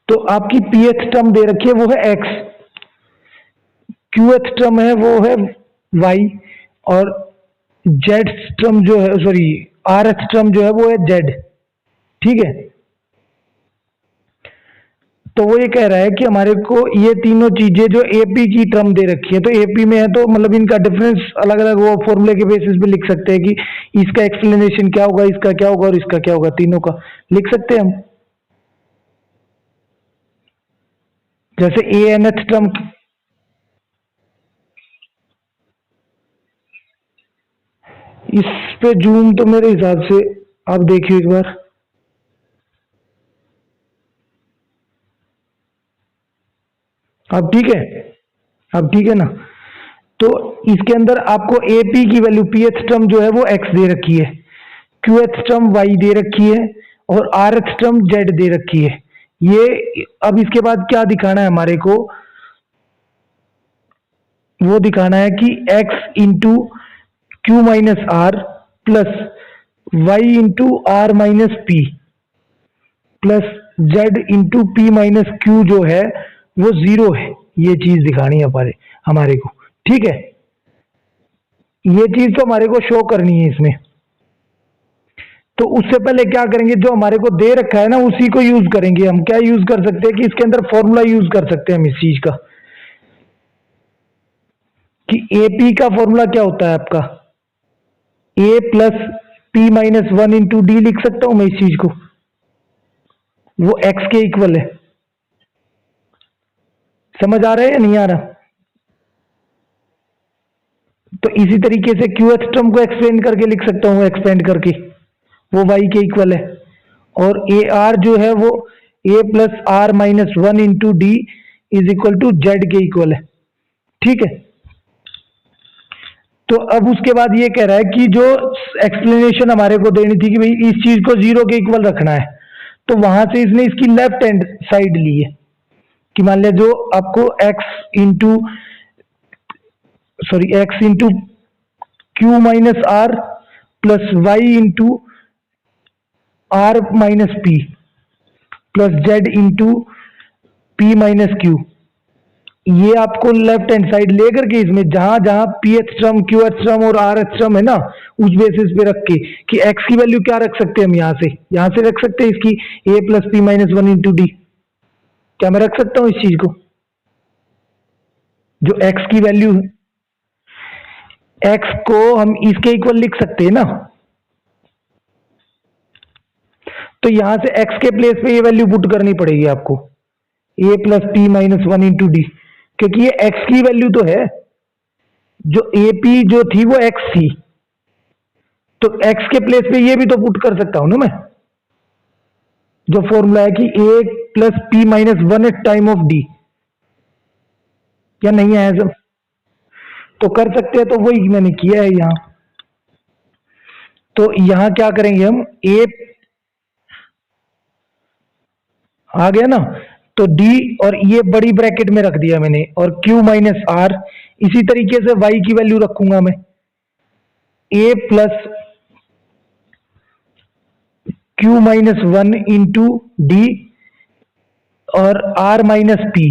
तो आपकी pth term दे रखी है वो है x, qth टर्म है वो है y, और z टर्म जो है, सॉरी rth टर्म जो है वो है z। ठीक है, तो वो ये कह रहा है कि हमारे को ये तीनों चीजें जो एपी की टर्म दे रखी है, तो एपी में है तो मतलब इनका डिफरेंस अलग अलग वो फॉर्मूले के बेसिस पे लिख सकते हैं कि इसका एक्सप्लेनेशन क्या होगा, इसका क्या होगा और इसका क्या होगा, तीनों का लिख सकते हैं हम। जैसे ए एन एथ टर्म, इस पे जूम तो मेरे हिसाब से आप देखिए एक बार, अब ठीक है, अब ठीक है ना। तो इसके अंदर आपको एपी की वैल्यू पीएच टर्म जो है वो एक्स दे रखी है, क्यूएच टर्म वाई दे रखी है और आरएच टर्म जेड दे रखी है। ये अब इसके बाद क्या दिखाना है हमारे को, वो दिखाना है कि x into Q minus are plus Y into R minus P plus Z into P minus Q जो है वो 0 है। ये चीज दिखानी है हमारे को। ठीक है, ये चीज तो हमारे को शो करनी है इसमें। तो उससे पहले क्या करेंगे, जो हमारे को दे रखा है ना उसी को यूज करेंगे हम। क्या यूज कर सकते हैं कि इसके अंदर फॉर्मूला यूज कर सकते हैं हम इस चीज का, कि एपी का फॉर्मूला क्या होता है आपका, a plus p minus one into d लिख सकता हूं मैं इस चीज को, वो एक्स के इक्वल है। समझ आ रहा है या नहीं आ रहा? तो इसी तरीके से क्यूएच टर्म को एक्सपेंड करके लिख सकता हूं, एक्सपेंड करके, वो वाई के इक्वल है। और ए आर जो है वो a plus are minus one into d is equal to z के इक्वल है। ठीक है, तो अब उसके बाद ये कह रहा है कि जो एक्सप्लेनेशन हमारे को देनी थी कि भाई इस चीज को 0 के इक्वल रखना है, तो वहां से इसने इसकी लेफ्ट हैंड साइड ली है कि मान लिया जो आपको X into Q minus are plus Y into R minus P plus Z into P minus Q, ये आपको लेफ्ट हैंड साइड लेकर के इसमें जहां जहां P H term Q th term और आर एच टर्म है ना, उस बेसिस पे रख के कि एक्स की वैल्यू क्या रख सकते हैं हम, यहां से रख सकते हैं इसकी a plus p minus one into d. क्या मैं रख सकता हूं इस चीज को, जो एक्स की वैल्यू है, एक्स को हम इसके इक्वल लिख सकते हैं ना। तो यहां से एक्स के प्लेस पे ये वैल्यू पुट करनी पड़ेगी आपको, a plus p minus one into d, क्योंकि ये एक्स की वैल्यू तो है, जो एपी जो थी वो एक्स थी, तो एक्स के प्लेस पे ये भी तो पुट कर सकता हूं ना मैं, जो फॉर्मूला है कि a plus p minus one at time of d. या नहीं है सब, तो कर सकते हैं, तो वही मैंने किया है यहां। तो यहां क्या करेंगे हम, ए आ गया ना, तो d और ये बड़ी ब्रैकेट में रख दिया मैंने, और q माइनस आर, इसी तरीके से y की वैल्यू रखूंगा मैं, a plus q minus one into D और r माइनस पी।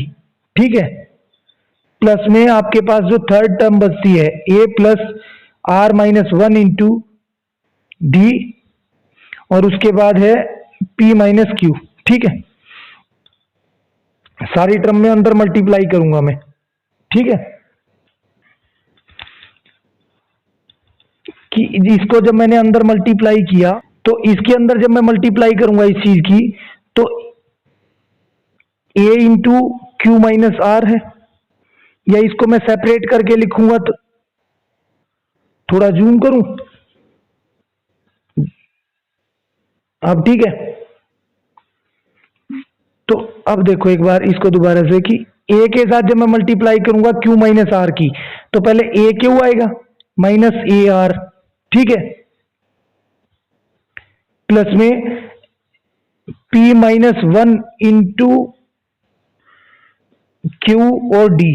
ठीक है, प्लस में आपके पास जो थर्ड टर्म बचती है a plus are minus one into D और उसके बाद है p माइनस क्यू। ठीक है, सारी टर्म में अंदर मल्टीप्लाई करूंगा मैं। ठीक है, कि इसको जब मैंने अंदर मल्टीप्लाई किया, तो इसके अंदर जब मैं मल्टीप्लाई करूंगा इस चीज की, तो a into Q minus R है, या इसको मैं सेपरेट करके लिखूंगा, तो थोड़ा जूम करूं अब। ठीक है, तो अब देखो एक बार इसको दोबारा से, कि a के साथ जब मैं मल्टीप्लाई करूंगा q माइनस आर की, तो पहले a क्यू आएगा माइनस ए आर। ठीक है, प्लस में p minus one into Q और d,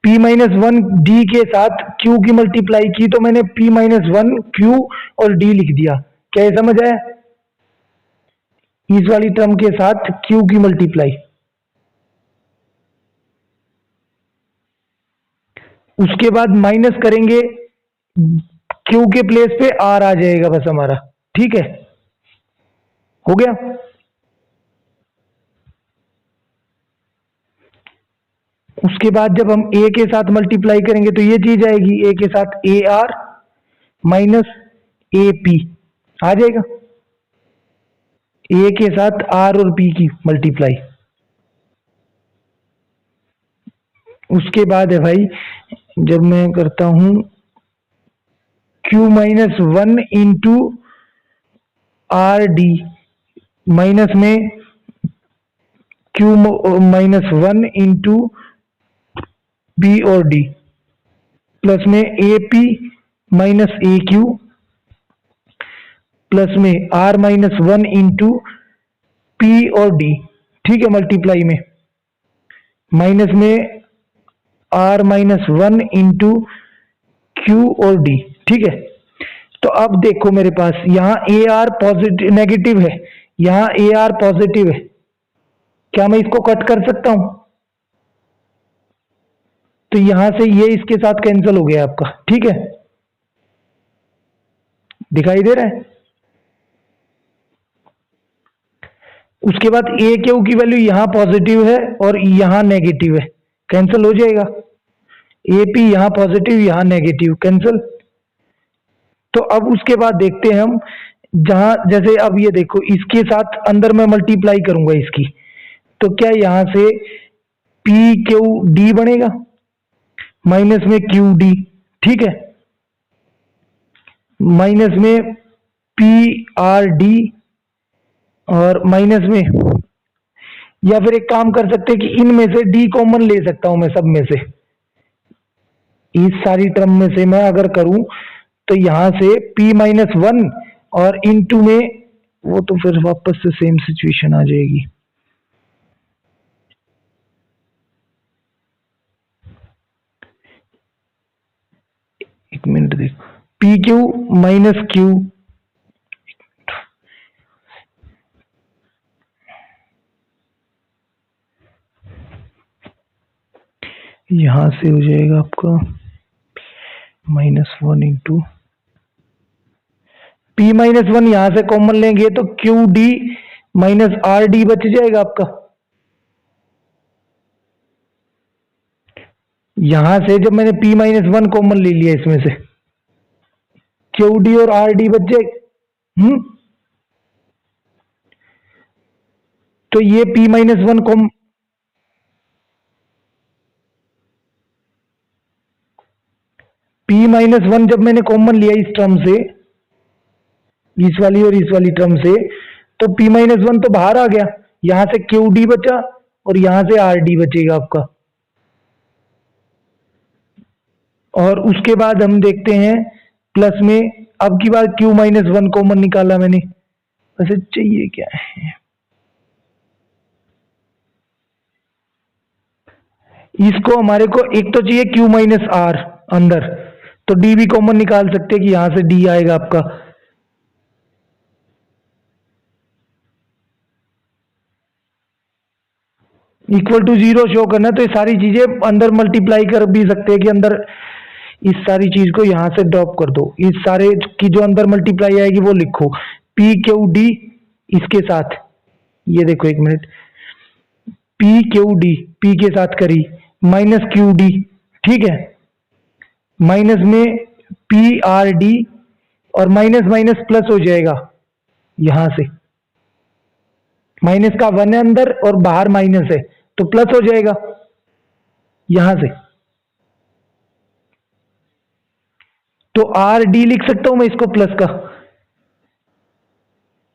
p minus one D के साथ q की मल्टीप्लाई की, तो मैंने p माइनस वन क्यू और d लिख दिया। क्या समझ आया, इस वाली टर्म के साथ q की मल्टीप्लाई। उसके बाद माइनस करेंगे, क्यू के प्लेस पे आर आ जाएगा बस हमारा। ठीक है, हो गया। उसके बाद जब हम ए के साथ मल्टीप्लाई करेंगे तो ये चीज आएगी, ए के साथ a r minus a p आ जाएगा, ए के साथ आर और पी की मल्टीप्लाई। उसके बाद है भाई, जब मैं करता हूं Q-1 into R D, minus में Q-1 इंटू बी और डी, प्लस में A P minus A Q, plus में R-1 इंटू पी और डी। ठीक है, मल्टीप्लाई में माइनस में R-1 इंटू क्यू और डी। ठीक है, तो अब देखो मेरे पास यहां ए आर पॉजिटिव नेगेटिव है, यहां ए आर पॉजिटिव है, क्या मैं इसको कट कर सकता हूं? तो यहां से ये इसके साथ कैंसिल हो गया आपका। ठीक है, दिखाई दे रहा है। उसके बाद ए क्यू की वैल्यू यहां पॉजिटिव है और यहां नेगेटिव है, कैंसिल हो जाएगा। ए पी यहां पॉजिटिव यहां नेगेटिव, कैंसिल। तो अब उसके बाद देखते हैं हम, जहां जैसे अब ये देखो इसके साथ अंदर मैं मल्टीप्लाई करूंगा इसकी, तो क्या यहां से पी क्यू डी बनेगा, माइनस में क्यू डी। ठीक है, माइनस में पी आर डी और माइनस में, या फिर एक काम कर सकते हैं कि इनमें से डी कॉमन ले सकता हूं मैं, सब में से, इस सारी टर्म में से मैं अगर करूं तो यहां से P-1 और इनटू में, वो तो फिर वापस से सेम सिचुएशन आ जाएगी। एक मिनट देखो, पी क्यू माइनस क्यू, यहां से हो जाएगा आपका -1 इंटू P-1, यहां से कॉमन लेंगे तो Q D minus R D बच जाएगा आपका। यहां से जब मैंने P-1 कॉमन ले लिया, इसमें से क्यू डी और आर डी बच जाए। तो ये P-1 कॉम P-1 जब मैंने कॉमन लिया इस टर्म से, इस वाली और इस वाली टर्म से, तो P-1 तो बाहर आ गया, यहां से क्यू डी बचा और यहां से आर डी बचेगा आपका। और उसके बाद हम देखते हैं प्लस में, अब की बार Q-1 कॉमन निकाला मैंने, वैसे चाहिए क्या है, इसको हमारे को एक तो चाहिए Q-R अंदर, तो डी भी कॉमन निकाल सकते हैं कि यहां से डी आएगा आपका। इक्वल टू 0 शो करना, तो ये सारी चीजें अंदर मल्टीप्लाई कर भी सकते हैं कि अंदर इस सारी चीज को यहां से ड्रॉप कर दो, इस सारे की जो अंदर मल्टीप्लाई आएगी वो लिखो, पी क्यू डी इसके साथ, ये देखो एक minute, P Q D, P के साथ करी माइनस क्यू डी। ठीक है, माइनस में पी आर डी और माइनस माइनस प्लस हो जाएगा, यहां से माइनस का 1 है अंदर और बाहर माइनस है, तो प्लस हो जाएगा यहां से। तो आर डी लिख सकता हूं मैं इसको प्लस का।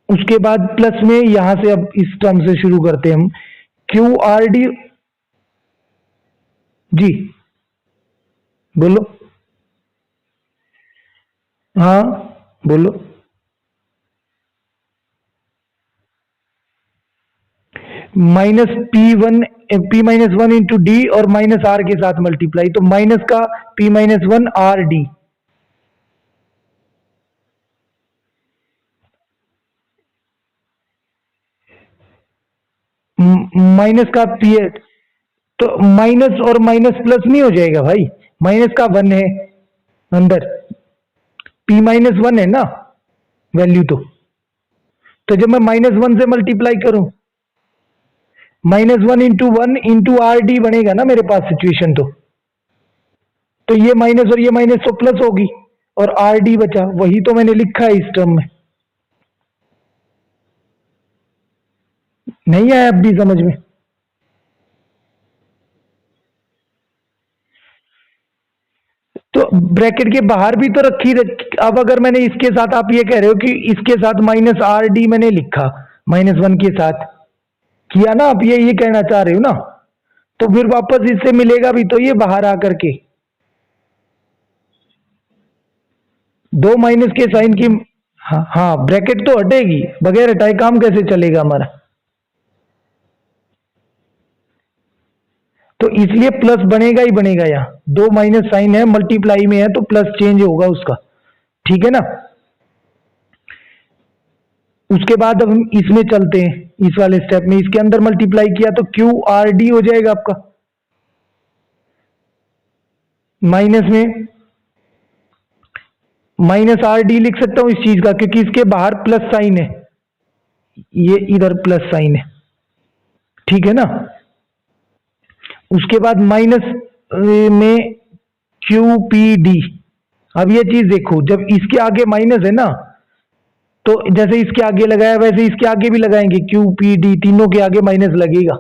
उसके बाद प्लस में यहां से अब इस टर्म से शुरू करते हैं हम, क्यू आर डी। जी बोलो, हाँ बोलो। P-1 इंटू डी और माइनस आर के साथ मल्टीप्लाई, तो माइनस का P-1 आर डी, माइनस का पी, तो माइनस और माइनस प्लस नहीं हो जाएगा भाई, माइनस का 1 है अंदर, p-1 है ना वैल्यू। तो जब मैं -1 से मल्टीप्लाई करूं, -1 इंटू 1 इंटू आर डी बनेगा ना मेरे पास सिचुएशन। तो ये माइनस और ये माइनस तो प्लस होगी, और आर डी बचा, वही तो मैंने लिखा है इस टर्म में। नहीं आया अब भी समझ में? तो ब्रैकेट के बाहर भी तो अब अगर मैंने इसके साथ, आप ये कह रहे हो कि इसके साथ माइनस आर डी मैंने लिखा, -1 के साथ किया ना, आप ये कहना चाह रहे हो ना, तो फिर वापस इससे मिलेगा भी तो ये बाहर आकर के दो माइनस के साइन की। हाँ हाँ, ब्रैकेट तो हटेगी, बगैर हटाए काम कैसे चलेगा हमारा। तो इसलिए प्लस बनेगा ही बनेगा, यहाँ दो माइनस साइन है, मल्टीप्लाई में है तो प्लस चेंज होगा उसका, ठीक है ना। उसके बाद अब हम इसमें चलते हैं, इस वाले स्टेप में, इसके अंदर मल्टीप्लाई किया तो क्यू आर डी हो जाएगा आपका, माइनस में माइनस आर डी लिख सकता हूं इस चीज का, क्योंकि इसके बाहर प्लस साइन है, ये इधर प्लस साइन है, ठीक है ना। उसके बाद माइनस में क्यू पी डी। अब ये चीज देखो, जब इसके आगे माइनस है ना, तो जैसे इसके आगे लगाया वैसे इसके आगे भी लगाएंगे, क्यू पी डी तीनों के आगे माइनस लगेगा।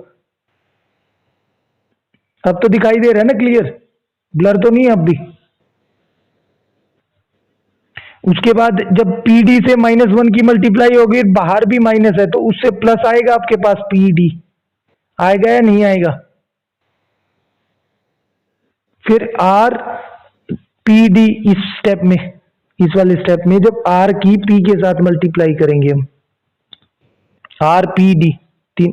अब तो दिखाई दे रहा है ना क्लियर, ब्लर तो नहीं है अब भी। उसके बाद जब पी डी से -1 की मल्टीप्लाई होगी, बाहर भी माइनस है तो उससे प्लस आएगा आपके पास, पी डी आएगा या नहीं आएगा। फिर आर पी डी इस स्टेप में, इस वाले स्टेप में जब आर की पी के साथ मल्टीप्लाई करेंगे हम, आर पी डी तीन,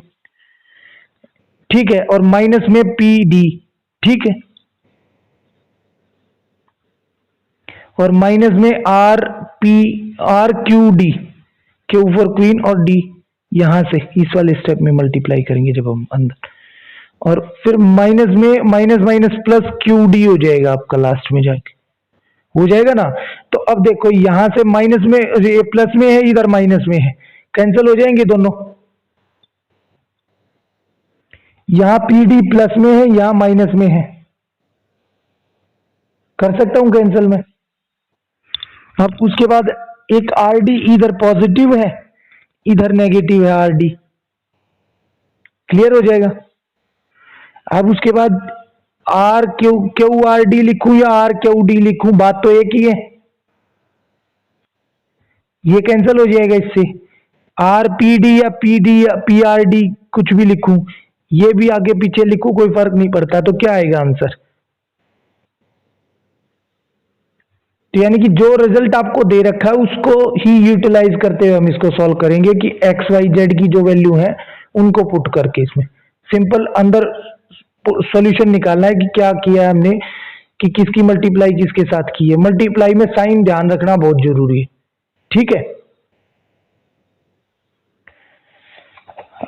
ठीक है, और माइनस में पी डी, ठीक है, और माइनस में R Q D, Q for queen, और डी यहां से इस वाले स्टेप में मल्टीप्लाई करेंगे जब हम अंदर, और फिर माइनस में minus minus plus Q D हो जाएगा आपका, लास्ट में जाके हो जाएगा ना। तो अब देखो यहां से माइनस में, ये प्लस में है, इधर माइनस में है, कैंसिल हो जाएंगे दोनों। यहां पी डी प्लस में है, यहां माइनस में है, कर सकता हूं कैंसिल में। अब उसके बाद एक आर डी इधर पॉजिटिव है, इधर नेगेटिव है आर डी, क्लियर हो जाएगा। अब उसके बाद आर क्यू आर डी लिखूं या आर क्यू डी लिखूं, बात तो एक ही है, ये कैंसिल हो जाएगा इससे। आर पी डी या पी आर डी कुछ भी लिखूं, ये भी आगे पीछे लिखूं, कोई फर्क नहीं पड़ता। तो क्या आएगा आंसर, तो यानी कि जो रिजल्ट आपको दे रखा है उसको ही यूटिलाइज करते हुए हम इसको सॉल्व करेंगे, कि एक्स वाई जेड की जो वैल्यू है उनको पुट करके इसमें सिंपल अंदर सॉल्यूशन निकालना है कि क्या किया है हमने, कि किसकी मल्टीप्लाई किसके साथ की है। मल्टीप्लाई में साइन ध्यान रखना बहुत जरूरी है, ठीक है।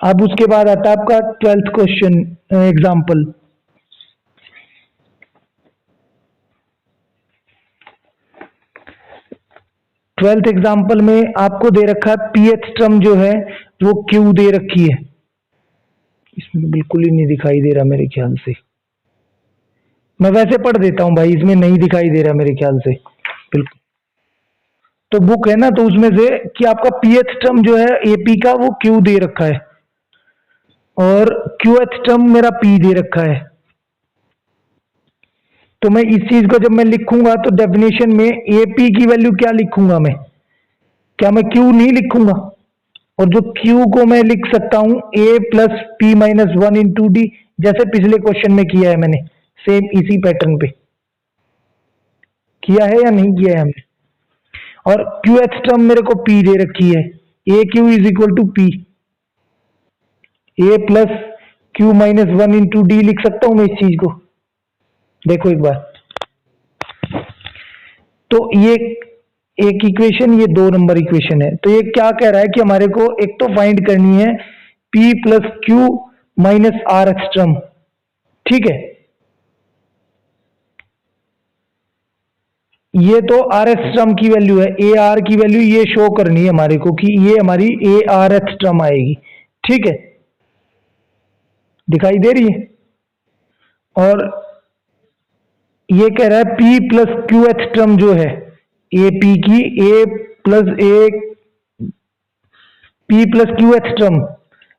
अब उसके बाद आता है आपका 12th question example. Twelfth example में आपको दे रखा है pth टर्म जो है वो क्यू दे रखी है, इसमें तो बिल्कुल ही नहीं दिखाई दे रहा मेरे ख्याल से, मैं वैसे पढ़ देता हूं भाई, इसमें नहीं दिखाई दे रहा मेरे ख्याल से बिल्कुल। तो बुक है ना, तो उसमें से कि आपका pth टर्म जो है एपी का वो क्यू दे रखा है, और क्यूएथ टर्म मेरा पी दे रखा है। तो मैं इस चीज को जब मैं लिखूंगा तो डेफिनेशन में एपी की वैल्यू क्या लिखूंगा मैं, क्या मैं क्यू नहीं लिखूंगा, और जो क्यू को मैं लिख सकता हूं ए प्लस पी -1 इंटू डी, जैसे पिछले क्वेश्चन में किया है मैंने, सेम इसी पैटर्न पे किया है या नहीं किया है हमने। और क्यूएथ टर्म मेरे को पी दे रखी है, a q is equal to p, a plus q -1 into d लिख सकता हूं मैं इस चीज को, देखो एक बार। तो ये एक इक्वेशन, ये 2 नंबर इक्वेशन है। तो ये क्या कह रहा है कि हमारे को एक तो फाइंड करनी है P plus Q minus R X term, ठीक है। ये तो आर एच टर्म की वैल्यू है, ए आर की वैल्यू ये शो करनी है हमारे को कि ये हमारी ए आर एच टर्म आएगी। ठीक है, दिखाई दे रही है। और ये कह रहा है p plus q th term जो है ए पी की, a plus a p plus q th term,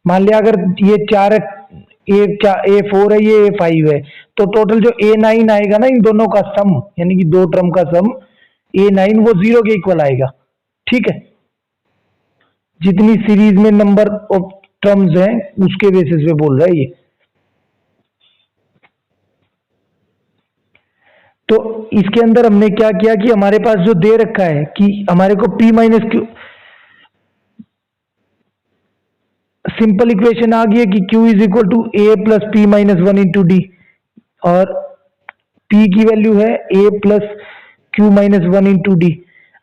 मान लिया अगर ये चार ए फोर है, ये ए फाइव है, तो टोटल जो ए नाइन आएगा ना इन दोनों का सम, यानी कि दो टर्म का सम ए नाइन, वो जीरो के इक्वल आएगा। ठीक है, जितनी सीरीज में नंबर ऑफ टर्म्स हैं उसके बेसिस पे बोल रहा है ये। तो इसके अंदर हमने क्या किया कि हमारे पास जो दे रखा है कि हमारे को p minus q, simple equation आ गई है कि q is equal to a plus p minus one into D, और p की वैल्यू है a plus Q minus one into d.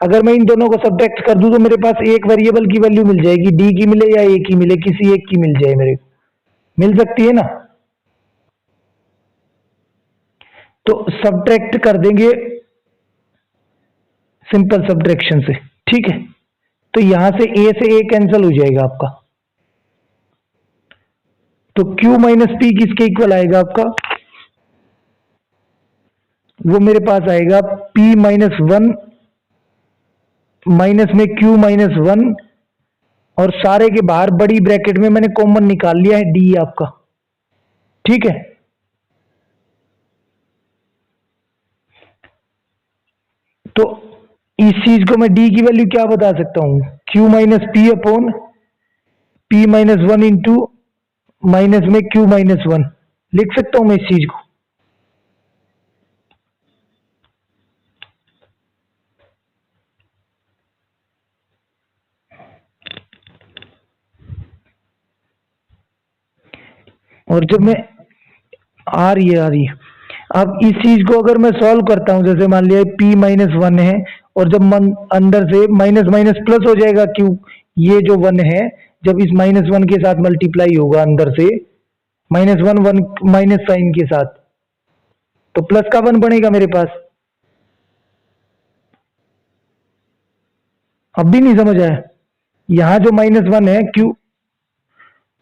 अगर मैं इन दोनों को सब्ट्रैक्ट कर दूं तो मेरे पास एक वेरिएबल की वैल्यू मिल जाएगी, d की मिले या a की मिले, किसी एक की मिल जाए, मेरे को मिल सकती है ना। तो सब्ट्रैक्ट कर देंगे सिंपल सब्ट्रैक्शन से। ठीक है, तो यहां से a से a कैंसिल हो जाएगा आपका, तो q माइनस पी किसके इक्वल आएगा आपका, वो मेरे पास आएगा p माइनस वन माइनस में q माइनस वन, और सारे के बाहर बड़ी ब्रैकेट में मैंने कॉमन निकाल लिया है d आपका। ठीक है, तो इस चीज को मैं d की वैल्यू क्या बता सकता हूं, q minus P upon p minus one into minus में q माइनस वन लिख सकता हूं मैं इस चीज को। और जब मैं आ रही है, अब इस चीज को अगर मैं सॉल्व करता हूं, जैसे मान लिया p माइनस वन है, और जब अंदर से माइनस माइनस प्लस हो जाएगा, क्यों, ये जो वन है जब इस माइनस वन के साथ मल्टीप्लाई होगा अंदर से, minus one one minus sign के साथ, तो प्लस का वन बनेगा मेरे पास। अब भी नहीं समझ आया, यहां जो माइनस वन है क्यू,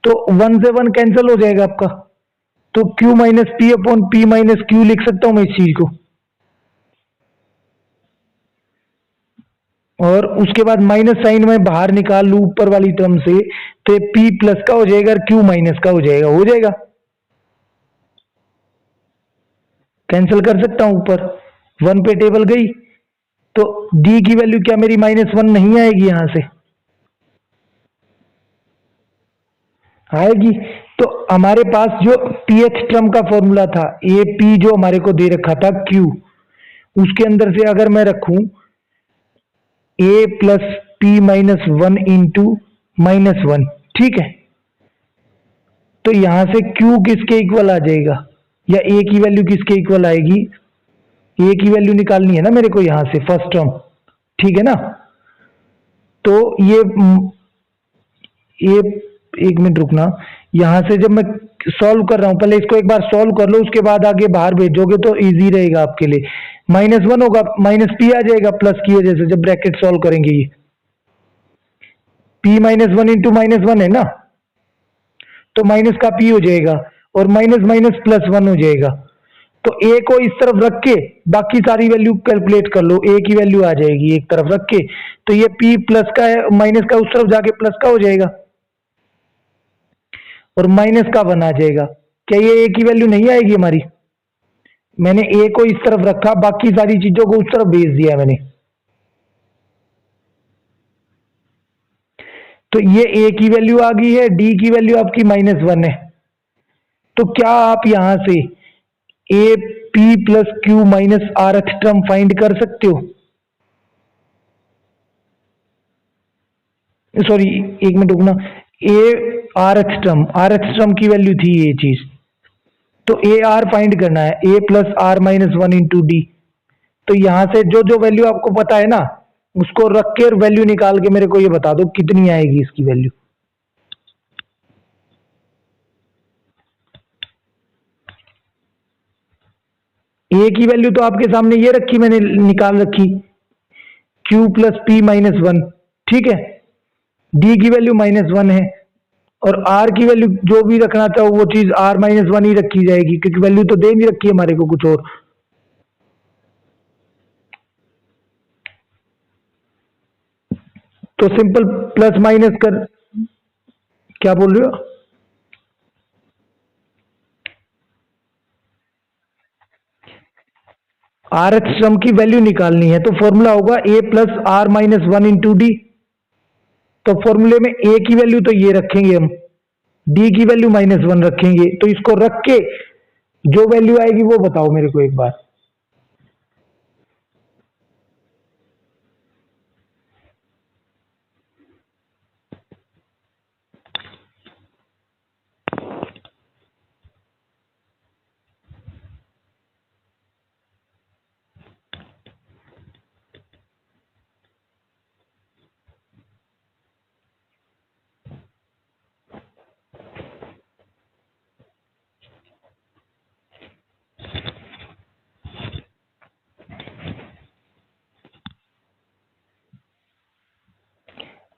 तो वन से वन कैंसिल हो जाएगा आपका, तो q minus P upon P minus Q लिख सकता हूं मैं इस चीज को। और उसके बाद माइनस साइन में बाहर निकाल लू ऊपर वाली टर्म से, तो ये p प्लस का हो जाएगा और q माइनस का हो जाएगा, कैंसिल कर सकता हूं ऊपर, वन पे टेबल गई, तो d की वैल्यू क्या मेरी माइनस वन नहीं आएगी, यहां से आएगी। तो हमारे पास जो ph टर्म का फॉर्मूला था, ए पी जो हमारे को दे रखा था q, उसके अंदर से अगर मैं रखूं a plus p minus one into minus one, ठीक है, तो यहां से q किसके इक्वल आ जाएगा, या a की वैल्यू किसके इक्वल आएगी, a की वैल्यू निकालनी है ना मेरे को यहां से फर्स्ट टर्म। ठीक है ना, तो ये एक मिनट रुकना, यहां से जब मैं सॉल्व कर रहा हूं, पहले इसको एक बार सॉल्व कर लो, उसके बाद आगे बाहर भेजोगे तो इजी रहेगा आपके लिए। माइनस वन होगा, माइनस पी आ जाएगा प्लस की वजह से, जब ब्रैकेट सॉल्व करेंगे ये p minus one into minus one है ना, तो माइनस का p हो जाएगा, और माइनस माइनस प्लस वन हो जाएगा, तो a को इस तरफ रख के बाकी सारी वैल्यू कैलकुलेट कर लो, a की वैल्यू आ जाएगी एक तरफ रख के, तो ये p प्लस का है, माइनस का उस तरफ जाके प्लस का हो जाएगा, और माइनस का वन आ जाएगा। क्या ये a की वैल्यू नहीं आएगी हमारी, मैंने a को इस तरफ रखा, बाकी सारी चीजों को उस तरफ भेज दिया मैंने, तो ये a की वैल्यू आ गई है, d की वैल्यू आपकी माइनस वन है। तो क्या आप यहां से a p plus Q minus are H term find कर सकते हो, सॉरी एक मिनट रुकना, आर एच टर्म की वैल्यू थी ये चीज, तो ए आर फाइंड करना है, a plus are minus one into D. तो यहां से जो जो वैल्यू आपको पता है ना, उसको रख के वैल्यू निकाल के मेरे को ये बता दो कितनी आएगी इसकी वैल्यू। ए की वैल्यू तो आपके सामने ये रखी, मैंने निकाल रखी Q plus p minus one, ठीक है। डी की वैल्यू -1 है और आर की वैल्यू जो भी रखना चाहो वो चीज R-1 ही रखी जाएगी, क्योंकि वैल्यू तो दे नहीं रखी है हमारे को कुछ और। तो सिंपल प्लस माइनस कर, क्या बोल रहे हो? आर एच टर्म की वैल्यू निकालनी है तो फॉर्मूला होगा A plus R-1 into D. तो फॉर्मूले में A की वैल्यू तो ये रखेंगे हम, D की वैल्यू -1 रखेंगे, तो इसको रख के जो वैल्यू आएगी वो बताओ मेरे को एक बार।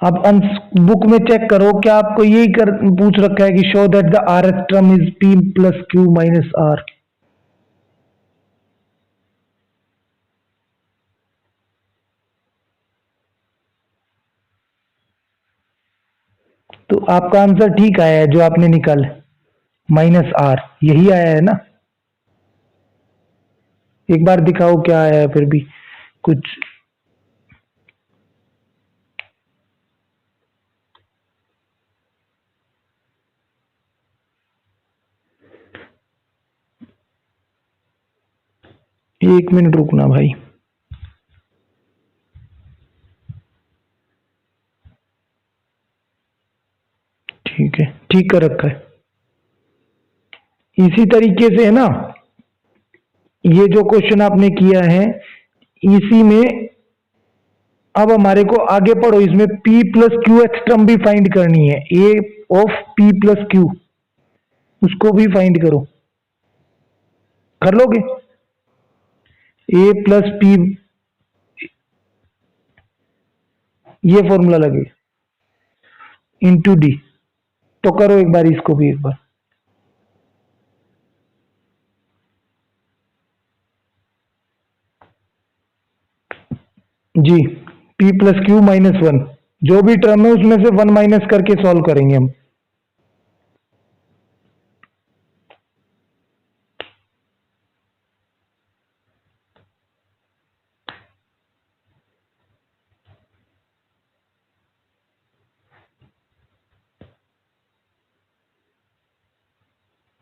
आप बुक में चेक करो, क्या आपको यही कर पूछ रखा है कि show that the are H term is P plus Q minus R। तो आपका आंसर ठीक आया है जो आपने निकाला, -R यही आया है ना। एक बार दिखाओ क्या आया है फिर भी कुछ। एक मिनट रुकना भाई। ठीक है, ठीक कर रखा है। इसी तरीके से है ना, ये जो क्वेश्चन आपने किया है इसी में अब हमारे को आगे पढ़ो, इसमें P plus Q x term भी फाइंड करनी है। A of P plus Q, उसको भी फाइंड करो, कर लोगे? A प्लस पी, ये फॉर्मूला लगे इंटू डी। तो करो एक बार इसको भी एक बार। जी, P प्लस क्यू -1, जो भी टर्म है उसमें से 1 माइनस करके सॉल्व करेंगे हम।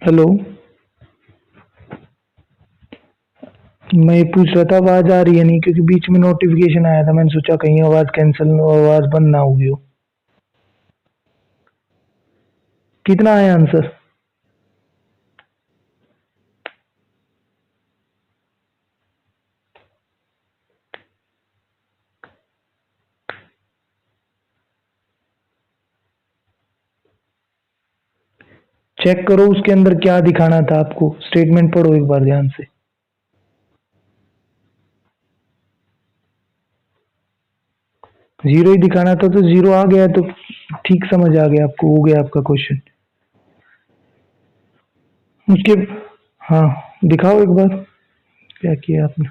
हेलो, मैं ये पूछ रहा था आवाज आ रही है नहीं, क्योंकि बीच में नोटिफिकेशन आया था, मैंने सोचा कहीं आवाज कैंसिल, आवाज बंद ना होगी हो। कितना आया आंसर? चेक करो उसके अंदर क्या दिखाना था आपको, स्टेटमेंट पढ़ो एक बार ध्यान से। जीरो ही दिखाना था, तो जीरो आ गया तो ठीक समझ आ गया आपको, हो गया आपका क्वेश्चन। उसके, हाँ दिखाओ एक बार क्या किया आपने।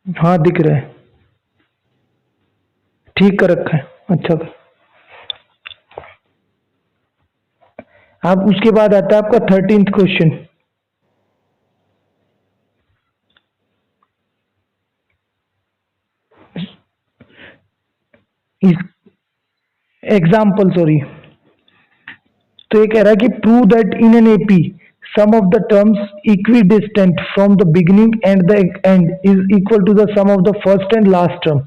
हाँ दिख रहा है, ठीक कर रखा है, अच्छा कर। आप उसके बाद आता है आपका 13th क्वेश्चन। Example sorry. तो ये कह रहा है कि prove that in an AP sum of the terms equidistant from the beginning and the end is equal to the sum of the first and last term.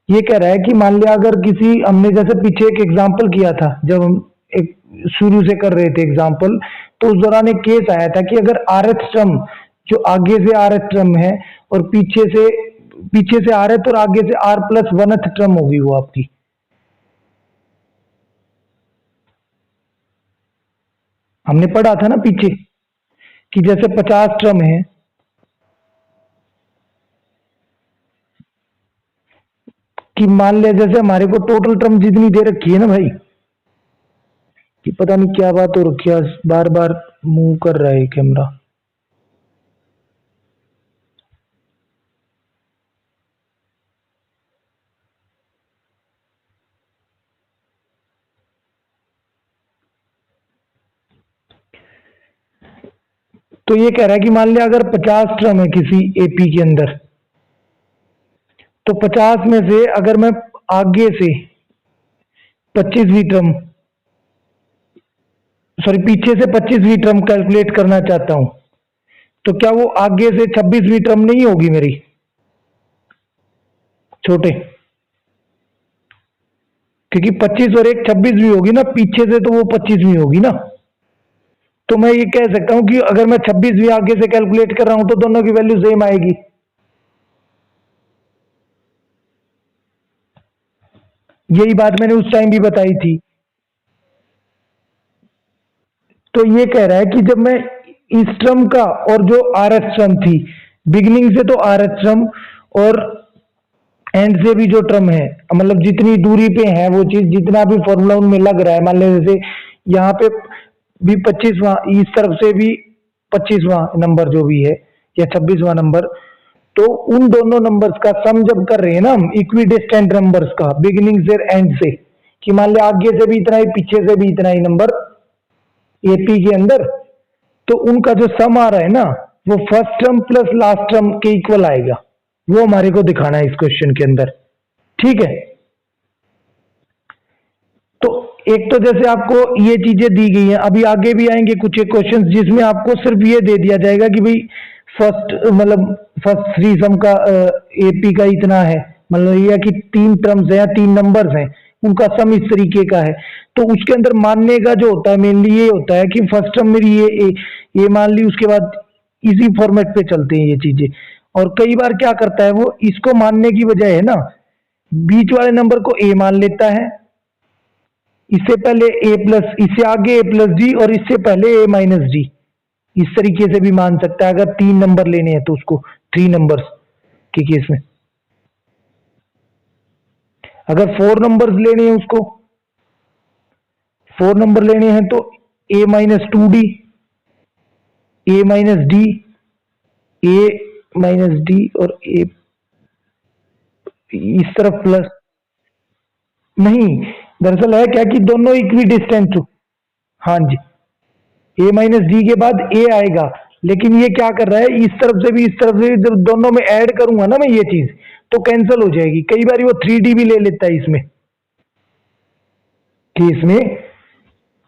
ये कह रहा है कि मान लिया अगर किसी, हमने जैसे पीछे एक एग्जाम्पल किया था जब हम एक शुरू से कर रहे थे एग्जाम्पल, तो उस दौरान एक केस आया था कि अगर आर एच टर्म जो आगे से आर एच टर्म है और पीछे से आर एच और आगे से R+1th टर्म होगी वो आपकी, हमने पढ़ा था ना पीछे कि जैसे 50 टर्म है, कि मान लिया जैसे हमारे को टोटल टर्म जितनी दे रखी है ना भाई, कि पता नहीं क्या बात हो रखी है, बार बार मूव कर रहा है कैमरा। तो ये कह रहा है कि मान लिया अगर 50 टर्म है किसी एपी के अंदर, तो 50 में से अगर मैं आगे से 25वीं टर्म, सॉरी पीछे से 25वीं टर्म कैलकुलेट करना चाहता हूं, तो क्या वो आगे से 26वीं टर्म नहीं होगी मेरी छोटे? क्योंकि 25 और एक 26वीं होगी ना, पीछे से तो वो 25वीं होगी ना। तो मैं ये कह सकता हूं कि अगर मैं 26वीं आगे से कैलकुलेट कर रहा हूं तो दोनों की वैल्यू सेम आएगी। यही बात मैंने उस टाइम भी बताई थी। तो ये कह रहा है कि जब मैं इस टर्म का और जो आर एस टर्म थी, बिगिनिंग से तो आर एस टर्म और एंड से भी जो टर्म है, मतलब जितनी दूरी पे है वो चीज, जितना भी फॉर्मूला उनमें लग रहा है, मान लीजिए जैसे यहाँ पे भी 25वां, इस तरफ से भी 25वां नंबर जो भी है या 26वां नंबर, तो उन दोनों नंबर्स का सम जब कर रहे हैं ना हम, इक्वी डिस्टेंट नंबर्स का बिगिनिंग से एंड से, कि मान लिया आगे से भी इतना ही पीछे से भी इतना ही नंबर एपी के अंदर, तो उनका जो सम आ रहा है ना, वो first term plus last term के इक्वल आएगा। वो हमारे को दिखाना है इस क्वेश्चन के अंदर। ठीक है, तो एक तो जैसे आपको ये चीजें दी गई हैं, अभी आगे भी आएंगे कुछ एक क्वेश्चंस जिसमें आपको सिर्फ ये दे दिया जाएगा कि भाई फर्स्ट, मतलब फर्स्ट थ्री सम का एपी का इतना है, मतलब ये कि 3 टर्म्स है या 3 नंबर्स हैं, उनका सम इस तरीके का है। तो उसके अंदर मानने का जो होता है मेनली ये होता है कि फर्स्ट टर्म मेरी ये मान ली, उसके बाद इसी फॉर्मेट पे चलते हैं ये चीजें। और कई बार क्या करता है वो, इसको मानने की वजह है ना, बीच वाले नंबर को ए मान लेता है, इससे पहले ए प्लस, इससे आगे ए प्लस डी और इससे पहले ए माइनस डी, इस तरीके से भी मान सकता है अगर 3 नंबर लेने हैं तो उसको, 3 नंबर्स के केस में। अगर 4 नंबर्स लेने हैं उसको, 4 नंबर लेने हैं तो ए माइनस 2डी, ए माइनस डी, ए माइनस डी और ए इस तरफ प्लस, नहीं दरअसल है क्या कि दोनों इक्वी डिस्टेंट, हाँ जी, ए माइनस डी के बाद ए आएगा, लेकिन ये क्या कर रहा है, इस तरफ से भी इस तरफ से भी जब दोनों में ऐड करूंगा ना मैं ये चीज, तो कैंसिल हो जाएगी। कई बार वो 3D भी ले लेता है इसमें, कि इसमें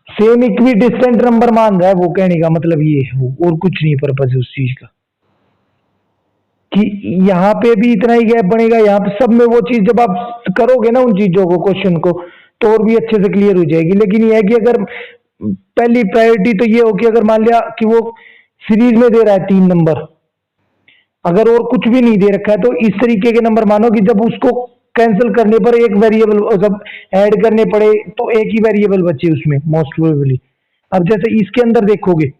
सेम इक्वी डिस्टेंट नंबर मान रहा है, वो कहने का मतलब ये है, वो और कुछ नहीं पर्पज है उस चीज का, कि यहाँ पे भी इतना ही गैप बनेगा, यहाँ पे सब में वो चीज जब आप करोगे ना उन चीजों को, क्वेश्चन को, तो और भी अच्छे से क्लियर हो जाएगी। लेकिन यह है कि अगर पहली प्रायोरिटी तो ये हो कि अगर मान लिया कि वो सीरीज में दे रहा है 3 नंबर, अगर और कुछ भी नहीं दे रखा है, तो इस तरीके के नंबर मानो कि जब उसको कैंसिल करने पर एक वेरिएबल, जब ऐड करने पड़े तो एक ही वेरिएबल बचे उसमें मोस्ट प्रोबेबली। अब जैसे इसके अंदर देखोगे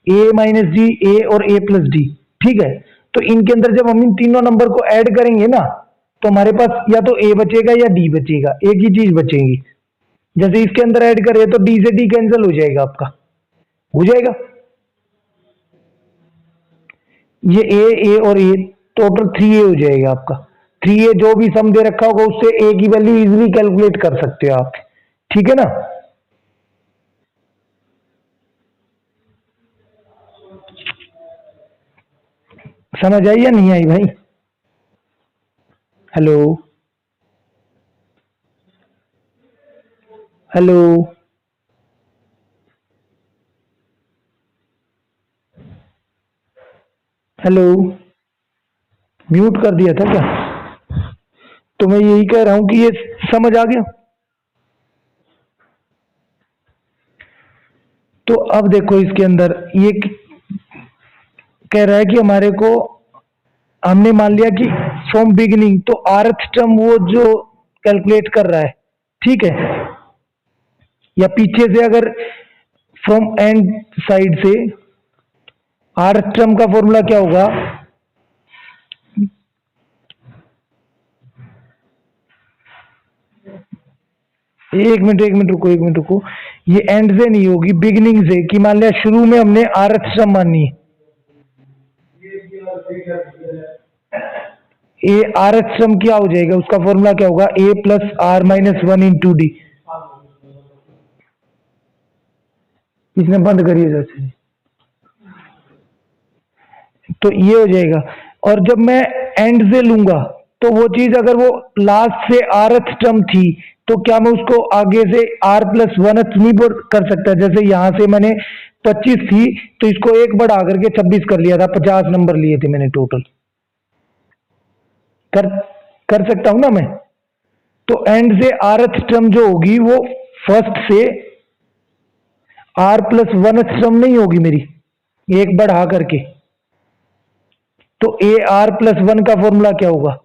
ए माइनस डी, ए और ए प्लस डी, ठीक है, तो इनके अंदर जब हम इन तीनों नंबर को ऐड करेंगे ना, तो हमारे पास या तो ए बचेगा या डी बचेगा, एक ही चीज बचेगी। जैसे इसके अंदर ऐड करें तो डी से डी कैंसिल हो जाएगा, आपका हो जाएगा ये ए और ए, टोटल 3A हो जाएगा आपका। 3A जो भी सम दे रखा होगा उससे ए की वैल्यू इजीली कैलकुलेट कर सकते हो आप, ठीक है ना। समझ आई या नहीं आई भाई? हेलो हेलो, हेलो, म्यूट कर दिया था क्या? तो मैं यही कह रहा हूं कि ये समझ आ गया। तो अब देखो इसके अंदर ये कह रहा है कि हमारे को, हमने मान लिया कि फ्रॉम बिगिनिंग, तो आरथ टर्म वो जो कैलकुलेट कर रहा है, ठीक है, या पीछे से अगर फ्रॉम एंड साइड से आर टर्म का फॉर्मूला क्या होगा, एक मिनट रुको, ये एंड से नहीं होगी, बिगिनिंग से, कि मान लिया शुरू में हमने आर टर्म मानी, ए आर टर्म क्या हो जाएगा, उसका फॉर्मूला क्या होगा, a plus are minus one into d. इसने बंद करिए जैसे, तो ये हो जाएगा। और जब मैं एंड से लूंगा तो वो चीज अगर वो लास्ट से आर टर्म थी तो क्या मैं उसको आगे से आर प्लस वन नहीं कर सकता, जैसे यहां से मैंने 25 थी तो इसको एक बढ़ा करके 26 कर लिया था, 50 नंबर लिए थे मैंने टोटल, कर सकता हूं ना मैं। तो एंड से आर टर्म जो होगी वो फर्स्ट से आर प्लस वन टर्म नहीं होगी मेरी, एक बढ़ा करके। तो ए आर प्लस वन का फॉर्मूला क्या होगा,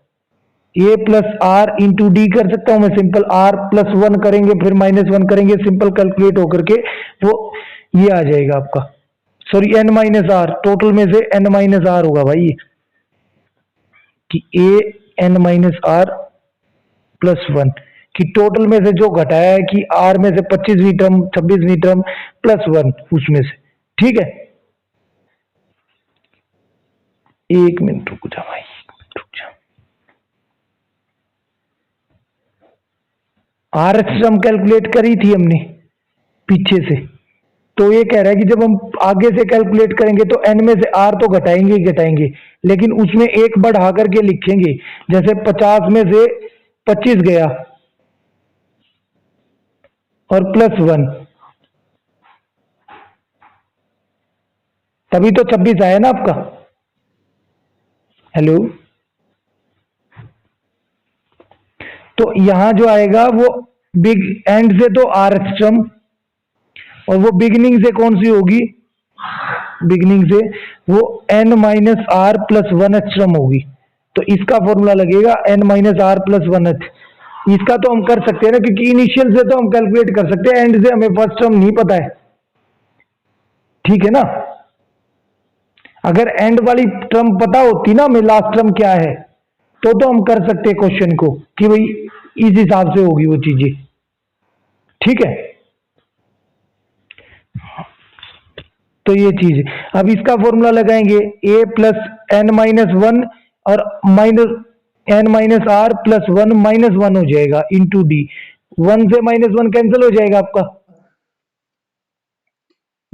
a plus are into D कर सकता हूं मैं, सिंपल आर प्लस वन करेंगे फिर माइनस वन करेंगे, सिंपल कैलकुलेट होकर के वो ये आ जाएगा आपका, sorry n minus r, total में से एन माइनस आर होगा भाई ये, कि a n minus are plus one, कि टोटल में से जो घटाया है कि आर में से 25वीं टर्म 26वीं टर्म प्लस वन उसमें से, ठीक है। एक मिनट रुक जा भाई, रुक जा, आर टर्म कैलकुलेट करी थी हमने पीछे से, तो ये कह रहा है कि जब हम आगे से कैलकुलेट करेंगे तो एन में से आर तो घटाएंगे ही घटाएंगे, लेकिन उसमें एक बढ़ा करके लिखेंगे, जैसे 50 में से 25 गया और प्लस वन, तभी तो 26 आया ना आपका। हेलो, तो यहां जो आएगा वो बिग एंड से तो आर टर्म, और वो बिगिनिंग से कौन सी होगी, बिगिनिंग से वो n minus are plus one h term होगी, तो इसका फॉर्मूला लगेगा n minus are plus one h. इसका तो हम कर सकते हैं ना, क्योंकि इनिशियल से तो हम कैलकुलेट कर सकते हैं, एंड से हमें फर्स्ट टर्म नहीं पता है, ठीक है ना। अगर एंड वाली टर्म पता होती ना हमें लास्ट टर्म क्या है, तो हम कर सकते क्वेश्चन को कि भाई इस हिसाब से होगी वो चीजें, ठीक है। तो ये चीज है, अब इसका फॉर्मूला लगाएंगे, a plus n minus one और minus n minus are plus one minus one हो जाएगा इंटू डी, वन से माइनस वन कैंसिल हो जाएगा आपका,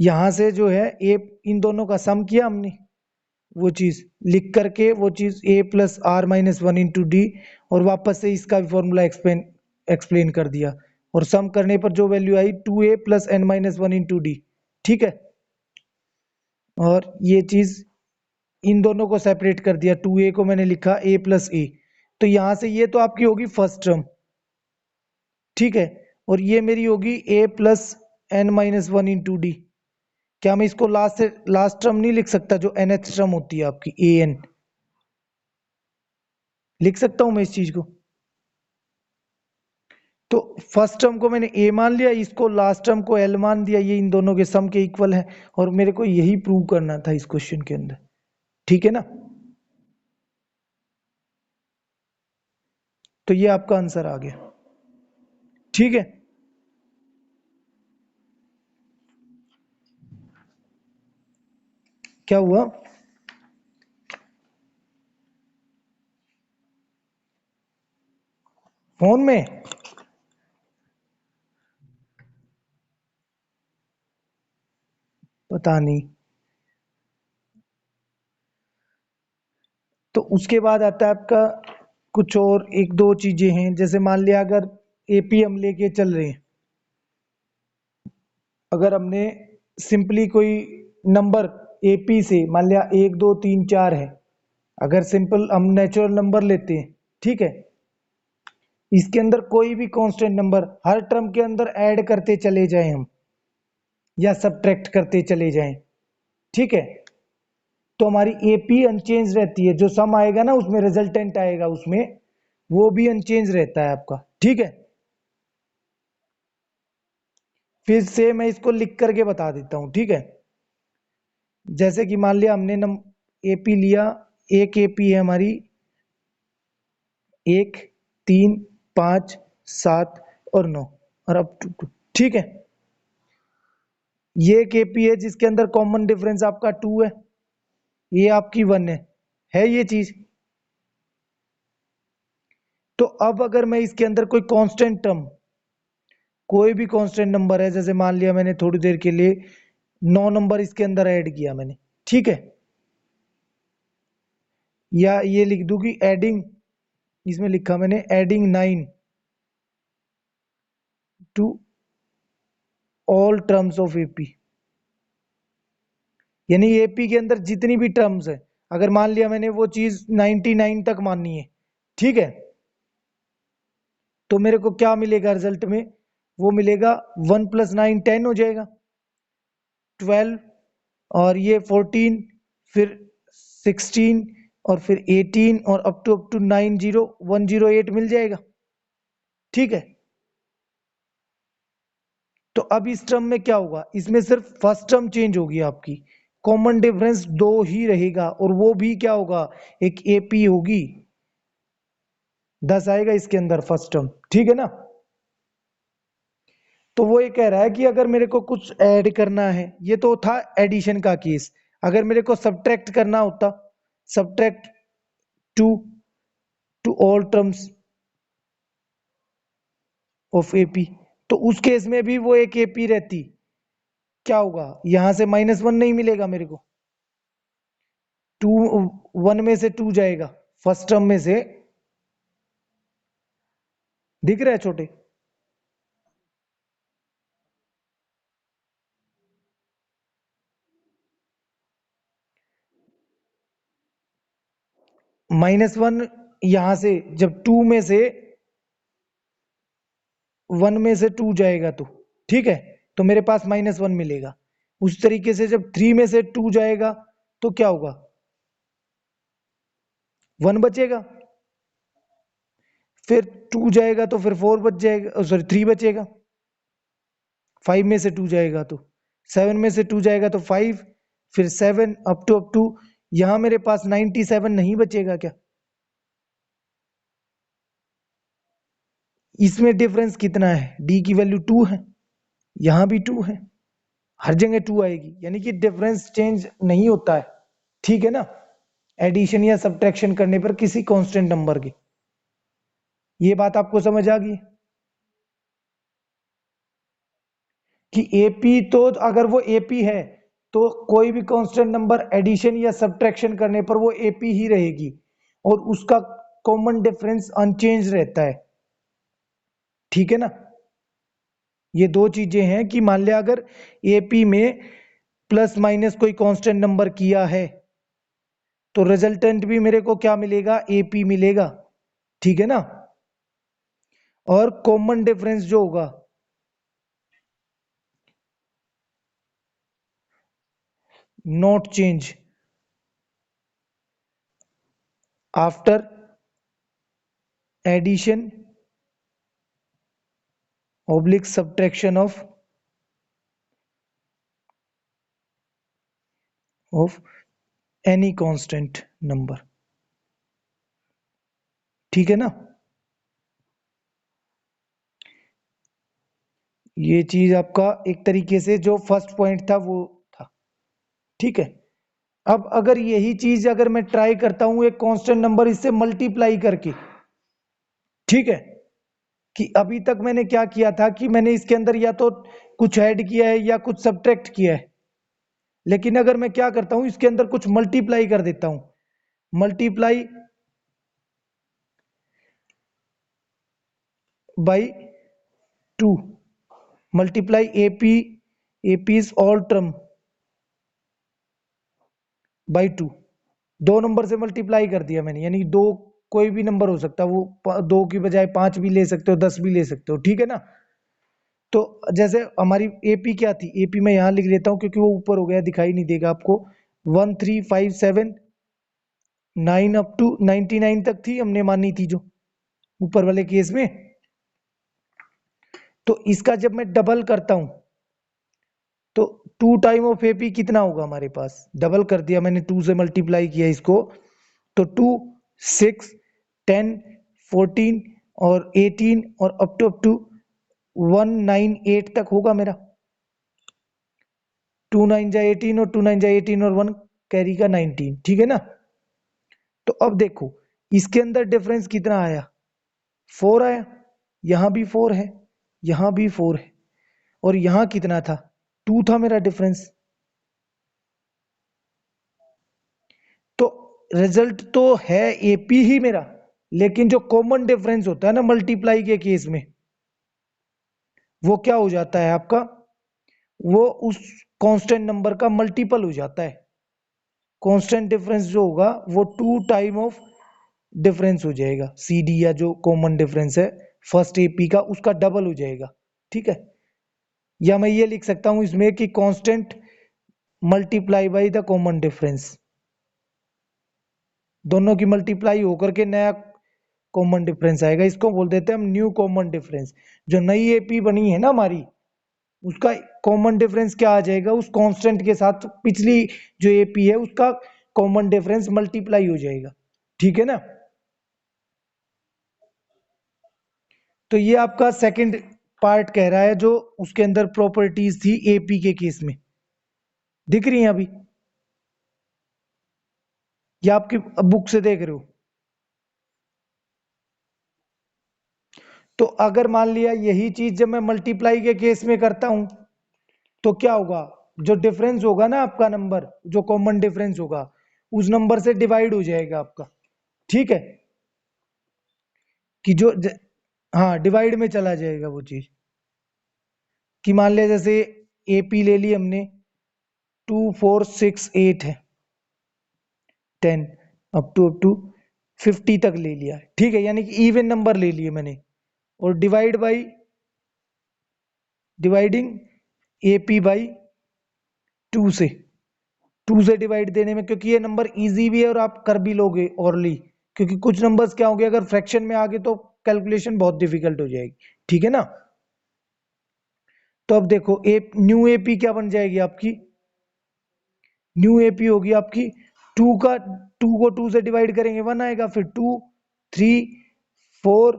यहां से जो है ए इन दोनों का सम किया हमने, वो चीज लिख करके वो चीज a plus are minus one into D, और वापस से इसका भी फॉर्मूला एक्सप्लेन कर दिया, और सम करने पर जो वैल्यू आई 2a plus n minus one into d, ठीक है। और ये चीज इन दोनों को सेपरेट कर दिया, 2a को मैंने लिखा a प्लस ए, तो यहां से ये तो आपकी होगी फर्स्ट टर्म, ठीक है, और ये मेरी होगी a plus n minus one into d. क्या मैं इसको लास्ट टर्म नहीं लिख सकता, जो nth टर्म होती है आपकी ए एन, लिख सकता हूं मैं इस चीज को। तो फर्स्ट टर्म को मैंने ए मान लिया, इसको लास्ट टर्म को एल मान दिया, ये इन दोनों के सम के इक्वल है, और मेरे को यही प्रूव करना था इस क्वेश्चन के अंदर, ठीक है ना। तो ये आपका आंसर आ गया, ठीक है। क्या हुआ, फोन में पता नहीं। तो उसके बाद आता है आपका कुछ और एक दो चीजें हैं, जैसे मान लिया अगर एपी हम लेके चल रहे हैं, अगर हमने सिंपली कोई नंबर एपी से मान लिया 1 2 3 4 है, अगर सिंपल हम नेचुरल नंबर लेते हैं, ठीक है, इसके अंदर कोई भी कांस्टेंट नंबर हर टर्म के अंदर ऐड करते चले जाएं हम, या सब्ट्रैक्ट करते चले जाएं, ठीक है, तो हमारी एपी अनचेंज रहती है, जो सम आएगा ना उसमें रिजल्टेंट आएगा उसमें, वो भी अनचेंज रहता है आपका, ठीक है। फिर से मैं इसको लिख करके बता देता हूं, ठीक है। जैसे कि मान लिया हमने एपी लिया, एक एपी है हमारी 1, 3, 5, 7 और 9 और अप टू 2, ठीक है। ये एक एपी है जिसके अंदर कॉमन डिफरेंस आपका 2 है, ये आपकी 1 है ये चीज। तो अब अगर मैं इसके अंदर कोई कांस्टेंट टर्म, कोई भी कांस्टेंट नंबर है, जैसे मान लिया मैंने थोड़ी देर के लिए 9 नंबर इसके अंदर ऐड किया मैंने, ठीक है। या ये लिख दूं कि एडिंग, इसमें लिखा मैंने adding 9 to all terms of AP, यानी एपी के अंदर जितनी भी टर्म्स है, अगर मान लिया मैंने वो चीज 99 तक माननी है, ठीक है, तो मेरे को क्या मिलेगा रिजल्ट में, वो मिलेगा 1 + 9 10 हो जाएगा, 12 और ये 14, फिर 16 और फिर 18 और अप टू 90108 मिल जाएगा, ठीक है। तो अब इस टर्म में क्या होगा, इसमें सिर्फ फर्स्ट टर्म चेंज होगी आपकी, कॉमन डिफरेंस 2 ही रहेगा और वो भी क्या होगा, एक एपी होगी, 10 आएगा इसके अंदर फर्स्ट टर्म, ठीक है ना। तो वो ये कह रहा है कि अगर मेरे को कुछ ऐड करना है, ये तो था एडिशन का केस, अगर मेरे को सब्ट्रैक्ट करना होता, subtract 2 to all terms of AP, तो उस केस में भी वो एक एपी रहती, क्या होगा, यहां से -1 नहीं मिलेगा मेरे को, 2 1 में से 2 जाएगा फर्स्ट टर्म में से, दिख रहा है छोटे, -1 यहां से जब 2 में से 1 में से 2 जाएगा तो, ठीक है, तो मेरे पास -1 मिलेगा। उस तरीके से जब 3 में से 2 जाएगा तो क्या होगा, 1 बचेगा, फिर 2 जाएगा तो फिर 4 बच जाएगा, सॉरी 3 बचेगा, 5 में से 2 जाएगा तो 7 में से 2 जाएगा तो 5, फिर 7 अप टू यहां मेरे पास 97 नहीं बचेगा क्या, इसमें डिफरेंस कितना है, डी की वैल्यू 2 है, यहां भी 2 है, हर जगह 2 आएगी, यानी कि डिफरेंस चेंज नहीं होता है, ठीक है ना, एडिशन या सब्ट्रैक्शन करने पर किसी कांस्टेंट नंबर की। ये बात आपको समझ आ गई कि एपी, तो अगर वो एपी है तो कोई भी कांस्टेंट नंबर एडिशन या सब्ट्रैक्शन करने पर वो एपी ही रहेगी और उसका कॉमन डिफरेंस अनचेंज रहता है, ठीक है ना। ये दो चीजें हैं कि मान लिया अगर एपी में प्लस माइनस कोई कांस्टेंट नंबर किया है तो रिजल्टेंट भी मेरे को क्या मिलेगा, एपी मिलेगा, ठीक है ना। और कॉमन डिफरेंस जो होगा not change after addition oblique subtraction of any constant number, ठीक है ना। ये चीज आपका एक तरीके से जो फर्स्ट पॉइंट था वो था, ठीक है। अब अगर यही चीज अगर मैं ट्राई करता हूं एक कांस्टेंट नंबर इससे मल्टीप्लाई करके, ठीक है, कि अभी तक मैंने क्या किया था कि मैंने इसके अंदर या तो कुछ ऐड किया है या कुछ सब्ट्रैक्ट किया है, लेकिन अगर मैं क्या करता हूं इसके अंदर कुछ मल्टीप्लाई कर देता हूं, multiply by 2, multiply APs all term by 2, दो नंबर से मल्टीप्लाई कर दिया मैंने, यानी दो कोई भी नंबर हो सकता है, वो 2 की बजाय 5 भी ले सकते हो, 10 भी ले सकते हो, ठीक है ना। तो जैसे हमारी एपी क्या थी, एपी मैं यहां लिख लेता हूं क्योंकि वो ऊपर हो गया, दिखाई नहीं देगा आपको, 1357 9 अप टू 99 तक थी, हमने मानी थी जो ऊपर वाले केस में। तो इसका जब मैं डबल करता हूं तो 2 टाइम ऑफ एपी कितना होगा हमारे पास, डबल कर दिया मैंने, 2 से मल्टीप्लाई किया इसको, तो 2 6 10 14 और 18 और अप टू 198 तक होगा मेरा। 2 9 जा 18 और 2 9 जा 18 और 1 कैरी का 19, ठीक है ना। तो अब देखो इसके अंदर डिफरेंस कितना आया, 4 आया, यहां भी 4 है, यहां भी 4 है, और यहां कितना था, 2 था मेरा डिफरेंस। तो रिजल्ट तो है एपी ही मेरा, लेकिन जो कॉमन डिफरेंस होता है ना मल्टीप्लाई के केस में, वो क्या हो जाता है आपका, वो उस कांस्टेंट नंबर का मल्टीपल हो जाता है। कांस्टेंट डिफरेंस जो होगा वो 2 टाइम ऑफ डिफरेंस हो जाएगा, सी डी या जो कॉमन डिफरेंस है फर्स्ट एपी का, उसका डबल हो जाएगा, ठीक है। या मैं ये लिख सकता हूं इसमें कि constant multiply by the common difference, दोनों की मल्टीप्लाई होकर के नया कॉमन डिफरेंस आएगा, इसको बोल देते हैं हम न्यू कॉमन डिफरेंस। जो नई एपी बनी है ना हमारी, उसका कॉमन डिफरेंस क्या आ जाएगा, उस कांस्टेंट के साथ पिछली जो एपी है उसका कॉमन डिफरेंस मल्टीप्लाई हो जाएगा, ठीक है ना। तो ये आपका सेकंड पार्ट कह रहा है, जो उसके अंदर प्रॉपर्टीज थी एपी के केस में, दिख रही हैं अभी, या आपकी बुक से देख रहे हो। तो अगर मान लिया यही चीज जब मैं मल्टीप्लाई के केस में करता हूं, तो क्या होगा, जो डिफरेंस होगा ना आपका नंबर, जो कॉमन डिफरेंस होगा उस नंबर से डिवाइड हो जाएगा आपका, ठीक है, कि हाँ डिवाइड में चला जाएगा वो चीज, कि मान लिया जैसे एपी ले ली हमने, 2 4 6 8 है, 10 अप टू 50 तक ले लिया, ठीक है, यानी कि इवन नंबर ले लिए मैंने, और divide by dividing AP by 2 से, 2 से डिवाइड देने में, क्योंकि ये नंबर इजी भी है और आप कर भी लोगे ओरली, क्योंकि कुछ नंबर्स क्या होंगे अगर फ्रैक्शन में आ गए तो कैलकुलेशन बहुत डिफिकल्ट हो जाएगी, ठीक है ना। तो अब देखो न्यू एपी क्या बन जाएगी आपकी, न्यू एपी होगी आपकी 2 को 2 से डिवाइड करेंगे 1 आएगा, फिर 2 3 4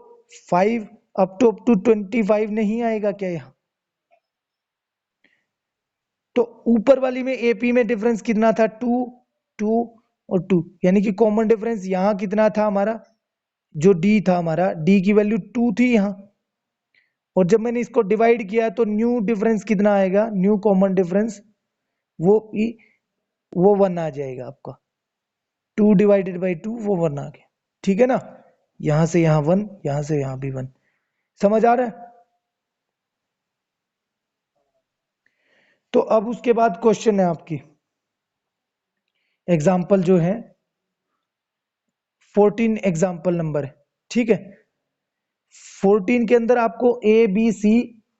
5 अप टू 25 नहीं आएगा क्या यहाँ। तो ऊपर वाली में एपी में डिफरेंस कितना था, 2 2 और 2, यानी कि कॉमन डिफरेंस यहाँ कितना था हमारा, जो डी था हमारा, डी की वैल्यू 2 थी यहाँ, और जब मैंने इसको डिवाइड किया तो न्यू डिफरेंस कितना आएगा, न्यू कॉमन डिफरेंस वो वो 1 आ जाएगा आपका, 2 डिवाइडेड बाई 2 वो 1 आ गया, ठीक है ना। यहां से यहां 1, यहां से यहां भी 1, समझ आ रहा है। तो अब उसके बाद क्वेश्चन है आपकी, एग्जाम्पल जो है 14 एग्जाम्पल नंबर है, ठीक है। 14 के अंदर आपको ए बी सी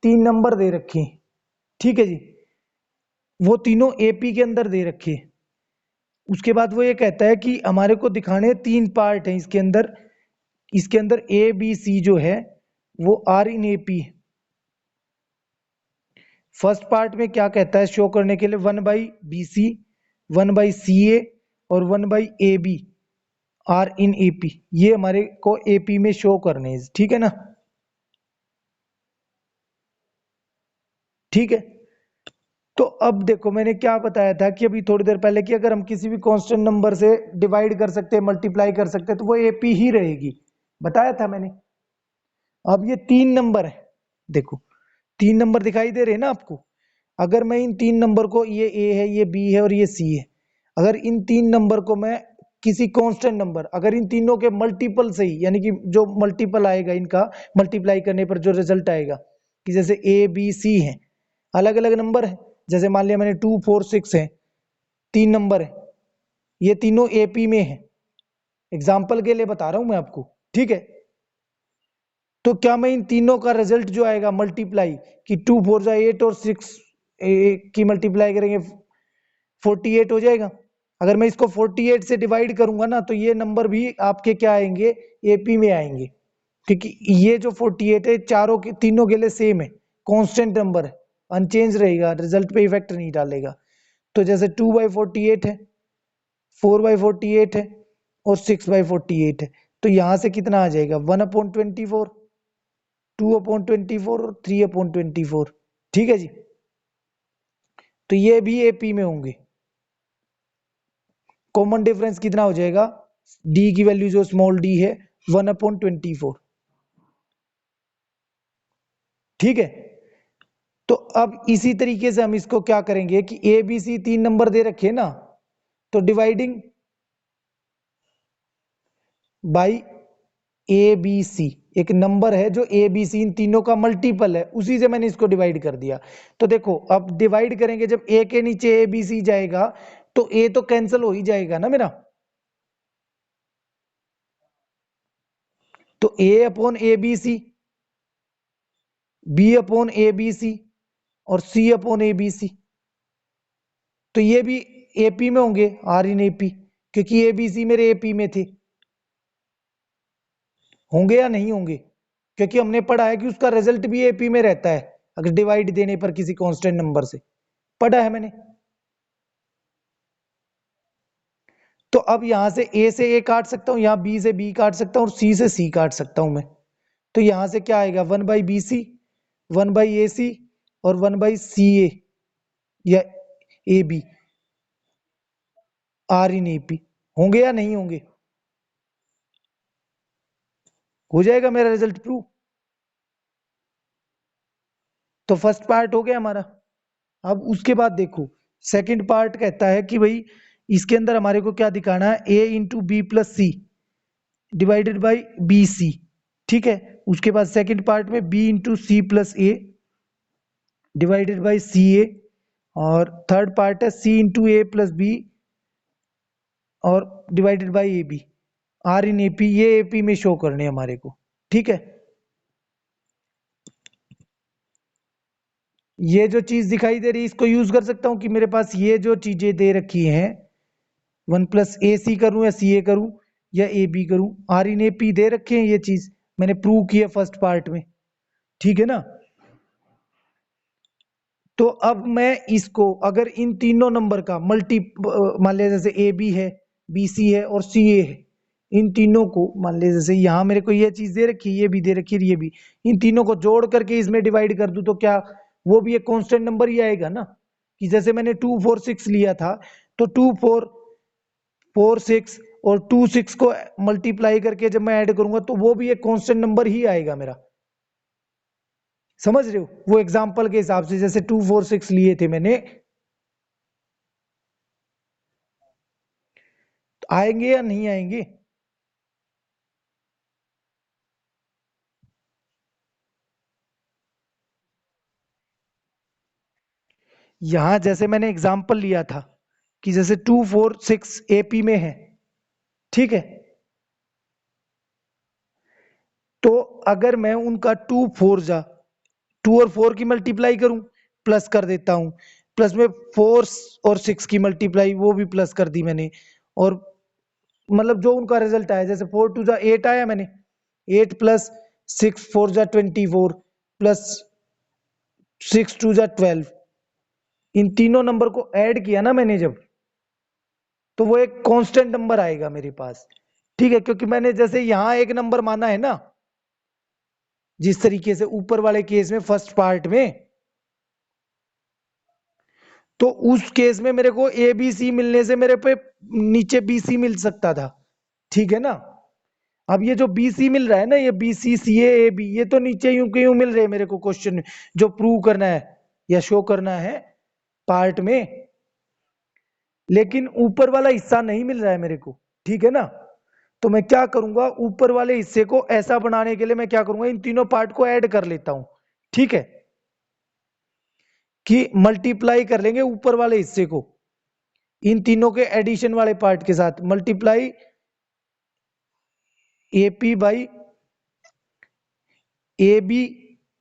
3 नंबर दे रखे हैं, ठीक है जी, वो तीनों एपी के अंदर दे रखे हैं। उसके बाद वो ये कहता है कि हमारे को दिखाने 3 पार्ट हैं इसके अंदर, इसके अंदर ए बी सी जो है वो आर इन एपी है। फर्स्ट पार्ट में क्या कहता है शो करने के लिए, 1/BC 1/CA और 1/AB आर इन एपी, ये हमारे को एपी में शो करने हैं, ठीक है ना, ठीक है। तो अब देखो मैंने क्या बताया था कि अभी थोड़ी देर पहले कि अगर हम किसी भी कांस्टेंट नंबर से डिवाइड कर सकते हैं, मल्टीप्लाई कर सकते हैं, तो वो एपी ही रहेगी, बताया था मैंने। अब ये 3 नंबर है, देखो 3 नंबर दिखाई दे रहे हैं ना आपको, अगर मैं इन 3 नंबर को, ये ए है, ये बी है और ये सी है, अगर इन 3 नंबर को मैं किसी कांस्टेंट नंबर, अगर इन तीनों के मल्टीपल से ही, यानी कि जो मल्टीपल आएगा इनका मल्टीप्लाई करने पर जो रिजल्ट आएगा, कि जैसे ए बी सी है, अलग अलग नंबर है, जैसे मान लिया मैंने 2 4 6 है, 3 नंबर है, ये तीनों एपी में है, एग्जाम्पल के लिए बता रहा हूं मैं आपको, ठीक है। तो क्या मैं इन तीनों का रिजल्ट जो आएगा मल्टीप्लाई, कि 2 4 जा 8 और 6 की मल्टीप्लाई करेंगे 48 हो जाएगा। अगर मैं इसको 48 से डिवाइड करूंगा ना, तो ये नंबर भी आपके क्या आएंगे, एपी में आएंगे, क्योंकि ये जो 48 है चारों के तीनों के लिए सेम है, कांस्टेंट नंबर है, अनचेंज रहेगा, रिजल्ट पे इफेक्ट नहीं डालेगा। तो जैसे 2/48 है, 4/48 है और 6/48 है, तो यहां से कितना आ जाएगा 1/24, 2/24 और 3/24। ठीक है जी, तो ये भी एपी में होंगे। कॉमन डिफरेंस कितना हो जाएगा, डी की वैल्यू जो स्मॉल डी है 1/24। ठीक है, तो अब इसी तरीके से हम इसको क्या करेंगे कि ए बी सी 3 नंबर दे रखे ना, तो dividing by A b c, एक नंबर है जो ए बी सी इन तीनों का मल्टीपल है, उसी से मैंने इसको डिवाइड कर दिया। तो देखो अब डिवाइड करेंगे, जब ए के नीचे ए बी सी जाएगा तो ए तो कैंसिल हो ही जाएगा ना मेरा, तो a upon a b C, b upon a b c और सी अपॉन ए बी सी, तो ये भी एपी में होंगे, आर इन एपी, क्योंकि ए बी सी मेरे एपी में थे। होंगे या नहीं होंगे, क्योंकि हमने पढ़ा है कि उसका रिजल्ट भी एपी में रहता है अगर डिवाइड देने पर किसी कांस्टेंट नंबर से, पढ़ा है मैंने। तो अब यहां से ए काट सकता हूं, यहां बी से बी काट सकता हूं और सी से सी काट सकता हूं मैं। तो यहां से क्या आएगा 1/BC, 1/AC और 1/CA या a B, are in AP. होंगे या नहीं होंगे, हो जाएगा मेरा रिजल्ट प्रूव। तो फर्स्ट पार्ट हो गया हमारा। अब उसके बाद देखो सेकंड पार्ट कहता है कि भाई इसके अंदर हमारे को क्या दिखाना है, A into B plus C divided by B C. ठीक है, उसके बाद सेकंड पार्ट में B into C plus A divided by C A, और थर्ड पार्ट है C into A plus B और divided by A B, are in AP, ये AP में शो करने हमारे को। ठीक है, ये जो चीज दिखाई दे रही है इसको यूज कर सकता हूं कि मेरे पास ये जो चीजें दे रखी हैं 1+AC करूं या सी ए करूं या ए बी करूं, आर इन ए पी दे रखे हैं, ये चीज मैंने प्रूव की है फर्स्ट पार्ट में। ठीक है ना, तो अब मैं इसको अगर इन तीनों नंबर का मल्टी, मान लिया जैसे ए बी है, बी सी है और सी ए है, इन तीनों को मान लिया जैसे यहां मेरे को ये चीज दे रखी है, ये भी दे रखी है, ये भी, इन तीनों को जोड़ करके इसमें डिवाइड कर दूं तो क्या वो भी एक कांस्टेंट नंबर ही आएगा ना। कि जैसे मैंने 2 4 6 लिया था, तो 2 4 4 6 और 2 6 को मल्टीप्लाई करके जब मैं ऐड करूंगा तो वो भी एक कांस्टेंट नंबर ही आएगा मेरा। समझ रहे हो, वो एग्जांपल के हिसाब से जैसे 2 4 6 लिए थे मैंने, तो आएंगे या नहीं आएंगे। यहां जैसे मैंने एग्जांपल लिया था कि जैसे 2 4 6 एपी में है, ठीक है, तो अगर मैं उनका 2 और 4 की मल्टीप्लाई करूं, प्लस कर देता हूं, प्लस में 4 और 6 की मल्टीप्लाई वो भी प्लस कर दी मैंने, और मतलब जो उनका रिजल्ट आया, जैसे 4 2 8 आया मैंने, 8 प्लस 6 4 24 प्लस 6 2 12, इन तीनों नंबर को ऐड किया ना मैंने जब, तो वो एक कांस्टेंट नंबर आएगा मेरे पास। ठीक है, क्योंकि मैंने जैसे यहां एक नंबर माना है ना, जिस तरीके से ऊपर वाले केस में फर्स्ट पार्ट में, तो उस केस में मेरे को ए बी सी मिलने से मेरे पे नीचे बी सी मिल सकता था। ठीक है ना, अब ये जो बी सी मिल रहा है ना, ये B C C A B, ये तो नीचे यूं के यूं मिल रहे हैं मेरे को क्वेश्चन जो प्रूव करना है या शो करना है पार्ट में, लेकिन ऊपर वाला हिस्सा नहीं मिल रहा है मेरे को। ठीक है ना, तो मैं क्या करूंगा, ऊपर वाले हिस्से को ऐसा बनाने के लिए मैं क्या करूंगा, इन तीनों पार्ट को ऐड कर लेता हूं। ठीक है, कि मल्टीप्लाई कर लेंगे ऊपर वाले हिस्से को इन तीनों के एडिशन वाले पार्ट के साथ, multiply AP by A B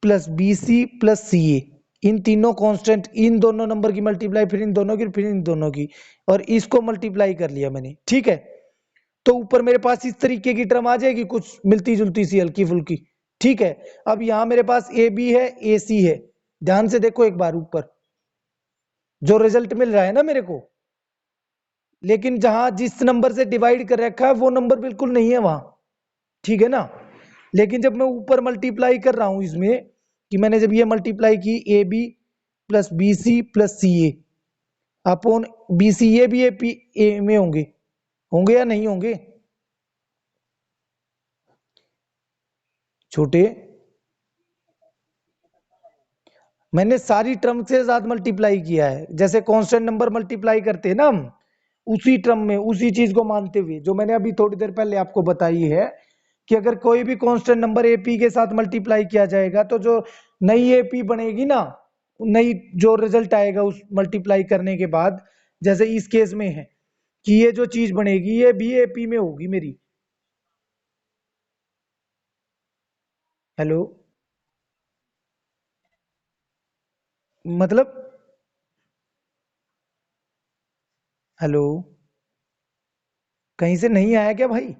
plus B C plus C A, इन तीनों कांस्टेंट, इन दोनों नंबर की मल्टीप्लाई, फिर इन दोनों की, फिर इन दोनों की, और इसको मल्टीप्लाई कर लिया मैंने। ठीक है, तो ऊपर मेरे पास इस तरीके की टर्म आ जाएगी, कुछ मिलती जुलती सी हल्की फुल्की। ठीक है, अब यहां मेरे पास ए बी है, ए सी है, ध्यान से देखो एक बार ऊपर जो रिजल्ट मिल रहा है ना मेरे को, लेकिन जहां जिस नंबर से डिवाइड कर रखा है वो नंबर बिल्कुल नहीं है वहां, ठीक है ना। लेकिन जब मैं ऊपर मल्टीप्लाई कर रहा हूं इसमें, कि मैंने जब ये मल्टीप्लाई की a B plus B C plus C a upon b c, ये भी ए पी ए में होंगे, होंगे या नहीं होंगे छोटे? मैंने सारी टर्म के साथ मल्टीप्लाई किया है, जैसे कांस्टेंट नंबर मल्टीप्लाई करते हैं ना हम, उसी टर्म में उसी चीज को मानते हुए जो मैंने अभी थोड़ी देर पहले आपको बताई है, कि अगर कोई भी कांस्टेंट नंबर एपी के साथ मल्टीप्लाई किया जाएगा तो जो नई एपी बनेगी ना, नई जो रिजल्ट आएगा उस मल्टीप्लाई करने के बाद, जैसे इस केस में है कि ये जो चीज बनेगी ये भी एपी में होगी मेरी। हेलो, मतलब, हेलो, कहीं से नहीं आया क्या भाई?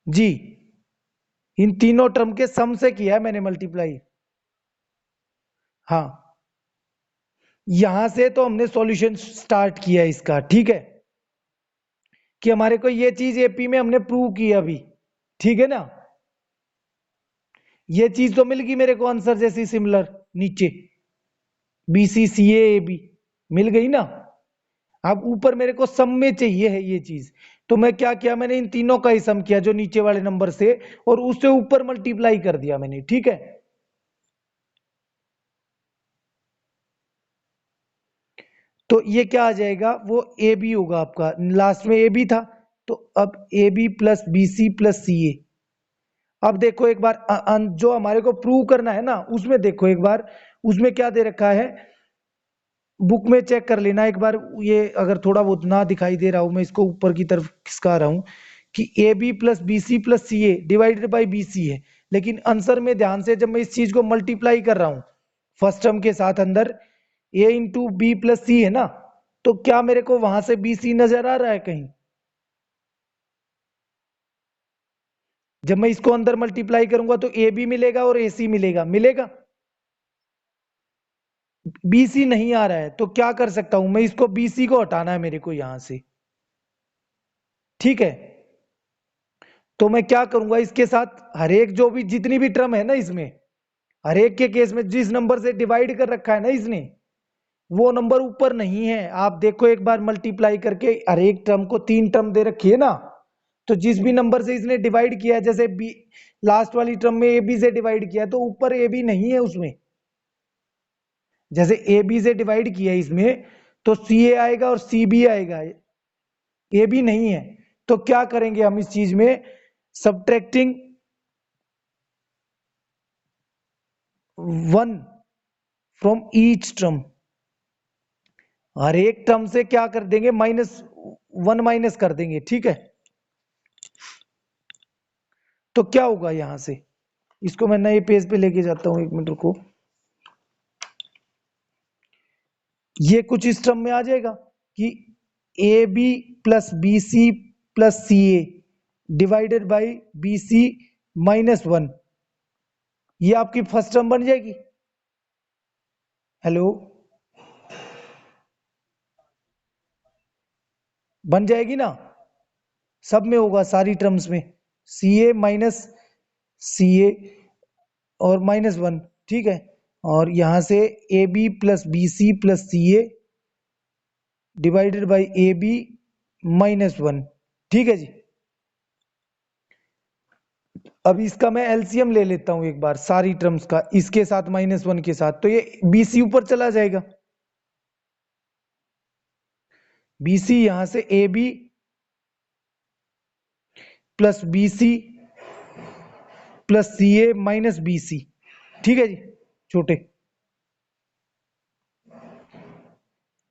जी, इन तीनों टर्म के सम से किया है मैंने मल्टीप्लाई। हाँ, यहां से तो हमने सॉल्यूशन स्टार्ट किया इसका, ठीक है, कि हमारे को ये चीज एपी में हमने प्रूव की अभी, ठीक है ना। ये चीज तो मिल गई मेरे को आंसर जैसी सिमिलर, नीचे B C C A B मिल गई ना। अब ऊपर मेरे को सम में चाहिए है ये चीज, तो मैं क्या किया, मैंने इन तीनों का ही सम किया जो नीचे वाले नंबर से, और उससे ऊपर मल्टीप्लाई कर दिया मैंने, ठीक है। तो ये क्या आ जाएगा, वो ए बी होगा आपका, लास्ट में ए बी था, तो अब A B plus B C plus C A. अब देखो एक बार जो हमारे को प्रूव करना है ना, उसमें देखो एक बार, उसमें क्या दे रखा है, बुक में चेक कर लेना एक बार, ये अगर थोड़ा बहुत ना दिखाई दे रहा हो, मैं इसको ऊपर की तरफ खिसका रहा हूं कि a B plus B C plus C A divided by B c है, लेकिन आंसर में ध्यान से जब मैं इस चीज को मल्टीप्लाई कर रहा हूं फर्स्ट टर्म के साथ अंदर, ए इंटू बी प्लस सी है ना, तो क्या मेरे को वहां से बी सी नजर आ रहा है कहीं? जब मैं इसको अंदर मल्टीप्लाई करूंगा तो ए बी मिलेगा और ए सी मिलेगा, मिलेगा। बीसी नहीं आ रहा है तो क्या कर सकता हूं मैं, इसको बीसी को हटाना है मेरे को यहां से, ठीक है। तो मैं क्या करूंगा, इसके साथ हर एक जो भी जितनी भी टर्म है ना इसमें, हर एक के केस में जिस नंबर से डिवाइड कर रखा है ना इसने, वो नंबर ऊपर नहीं है। आप देखो एक बार मल्टीप्लाई करके, हर एक टर्म को तीन टर्म दे रखी है ना, तो जिस भी नंबर से इसने डिवाइड किया है, जैसे बी लास्ट वाली टर्म में ए बी से डिवाइड किया है, तो ऊपर ए बी नहीं है उसमें। जैसे ए बी से डिवाइड किया है इसमें, तो सी ए आएगा और सी बी आएगा, ए बी नहीं है। तो क्या करेंगे हम इस चीज में, subtracting one from each term, हर एक टर्म से क्या कर देंगे, माइनस वन माइनस कर देंगे, ठीक है। तो क्या होगा यहां से, इसको मैं नए पेज पे लेके जाता हूं, एक मिनट रुको। ये कुछ इस टर्म में आ जाएगा कि a B plus B C plus C A divided by B c minus one, ये आपकी फर्स्ट टर्म बन जाएगी। हेलो, बन जाएगी ना, सब में होगा सारी टर्म्स में, सी ए माइनस सी ए और माइनस वन, ठीक है। और यहां से A B plus B C plus C A divided by A b minus one, ठीक है जी। अब इसका मैं एलसीएम ले लेता हूं एक बार सारी टर्म्स का, इसके साथ माइनस वन के साथ, तो ये बीसी ऊपर चला जाएगा, बीसी यहां से A B plus B C plus C A minus B सी, ठीक है जी छोटे,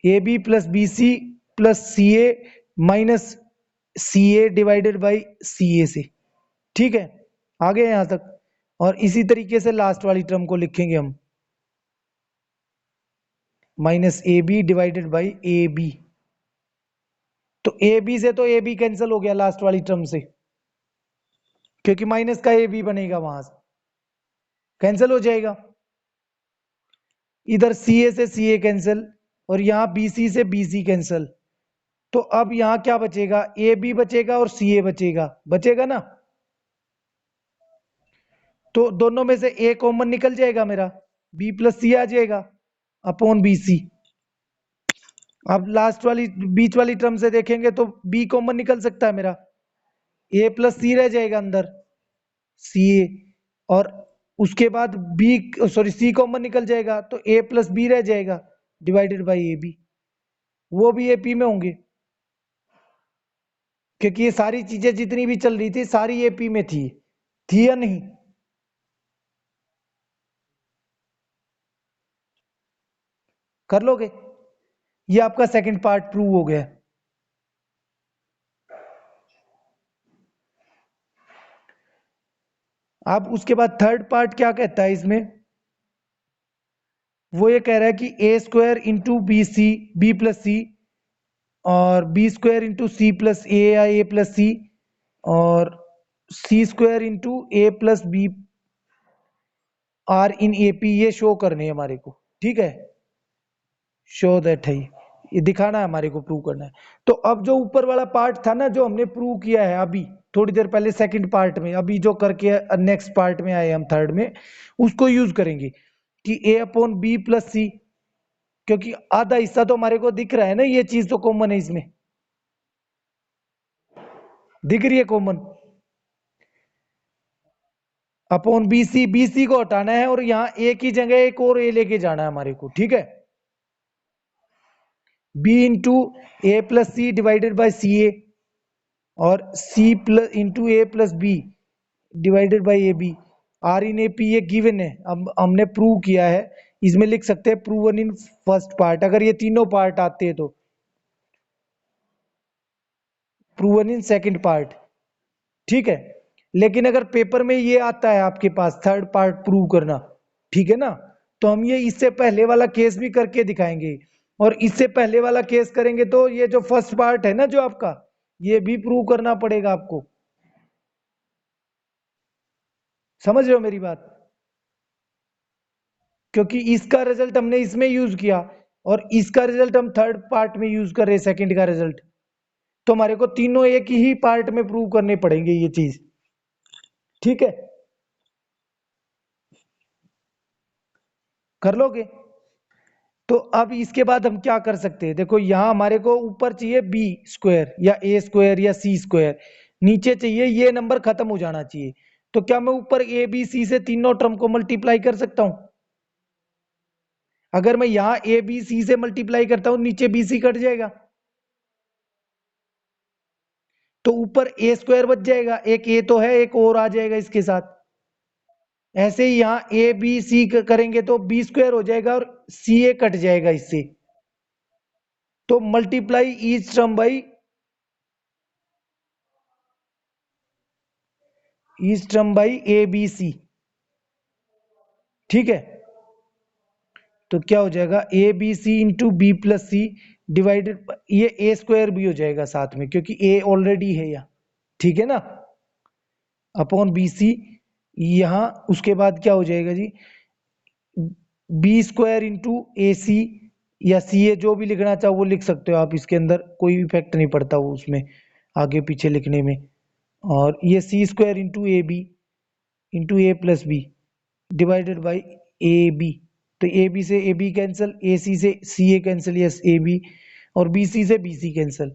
A B plus B C plus C A minus C A divided by C A से, ठीक है। आ गए यहां तक। और इसी तरीके से लास्ट वाली टर्म को लिखेंगे हम, minus a b divided by A B, तो ए बी से तो ए बी कैंसिल हो गया लास्ट वाली टर्म से, क्योंकि माइनस का ए बी बनेगा, वहां से कैंसिल हो जाएगा। इधर सी ए से सी ए कैंसिल, और यहां बी सी से बी सी कैंसिल। तो अब यहां क्या बचेगा, ए बी बचेगा और सी ए बचेगा, बचेगा ना। तो दोनों में से ए कॉमन निकल जाएगा मेरा, बी प्लस सी आ जाएगा अपॉन बी सी। अब लास्ट वाली बीच वाली टर्म से देखेंगे तो बी कॉमन निकल सकता है मेरा, ए प्लस सी रह जाएगा अंदर, सी ए। और उसके बाद बी, सॉरी सी कॉमन निकल जाएगा तो ए प्लस बी रह जाएगा डिवाइडेड बाई ए बी, वो भी एपी में होंगे, क्योंकि ये सारी चीजें जितनी भी चल रही थी सारी एपी में थी या नहीं। कर लोगे, ये आपका सेकंड पार्ट प्रूव हो गया। अब उसके बाद थर्ड पार्ट क्या कहता है इसमें, वो ये कह रहा है कि A square into B C, B plus C, और B square into C plus A या ए प्लस सी, और C square into A plus B are in AP, ये शो करने हैं हमारे को, ठीक है। शो दैट है, ये दिखाना है हमारे को, प्रूव करना है। तो अब जो ऊपर वाला पार्ट था ना, जो हमने प्रूव किया है अभी थोड़ी देर पहले सेकंड पार्ट में, अभी जो करके नेक्स्ट पार्ट में आए हम थर्ड में, उसको यूज करेंगे कि ए अपॉन बी प्लस सी, क्योंकि आधा हिस्सा तो हमारे को दिख रहा है ना, ये चीज तो कॉमन है इसमें, दिख रही है कॉमन। अपॉन बी सी, बी सी को हटाना है और यहाँ ए की जगह एक और ए लेके जाना है हमारे को, ठीक है। B into A plus C divided by C A, और C plus into A plus B divided by A B, are in A P, ये गिवन है, अब हमने प्रूव किया है। इसमें लिख सकते हैं प्रूवन इन फर्स्ट पार्ट, अगर ये तीनों पार्ट आते हैं तो प्रूवन इन सेकंड पार्ट, ठीक है। लेकिन अगर पेपर में ये आता है आपके पास थर्ड पार्ट प्रूव करना, ठीक है ना, तो हम ये इससे पहले वाला केस भी करके दिखाएंगे, और इससे पहले वाला केस करेंगे तो ये जो फर्स्ट पार्ट है ना जो आपका, ये भी प्रूव करना पड़ेगा आपको। समझ रहे हो मेरी बात, क्योंकि इसका रिजल्ट हमने इसमें यूज किया, और इसका रिजल्ट हम थर्ड पार्ट में यूज कर रहे हैं, सेकंड का रिजल्ट। तो हमारे को तीनों एक ही पार्ट में प्रूव करने पड़ेंगे ये चीज, ठीक है। कर लोगे। तो अब इसके बाद हम क्या कर सकते हैं, देखो यहां हमारे को ऊपर चाहिए बी स्क्वायर या ए स्क्वायर या सी स्क्वायर, नीचे चाहिए ये नंबर खत्म हो जाना चाहिए। तो क्या मैं ऊपर ए बी सी से तीनों टर्म को मल्टीप्लाई कर सकता हूं। अगर मैं यहां ए बी सी से मल्टीप्लाई करता हूं, नीचे बी सी कट जाएगा, तो ऊपर ए स्क्वायर बच जाएगा, एक ए तो है, एक और आ जाएगा इसके साथ। ऐसे ही यहां ए बी सी करेंगे तो बी स्क्वायर हो जाएगा और सी ए कट जाएगा इससे, तो multiply each term by A b सी, ठीक है। तो क्या हो जाएगा, a b c into B plus C divided, ये ए स्क्वायर भी हो जाएगा साथ में क्योंकि ए ऑलरेडी है यहाँ, ठीक है ना, अपॉन बी सी। यहां उसके बाद क्या हो जाएगा जी, बी स्क्वायर इंटू ए सी या सी ए, जो भी लिखना चाहो वो लिख सकते हो आप, इसके अंदर कोई इफेक्ट नहीं पड़ता वो उसमें आगे पीछे लिखने में। और ये C square into A plus B divided by A B, तो ए बी से ए बी कैंसिल, ए सी से सी ए कैंसिल, यस ए बी, और बी सी से बी सी कैंसिल,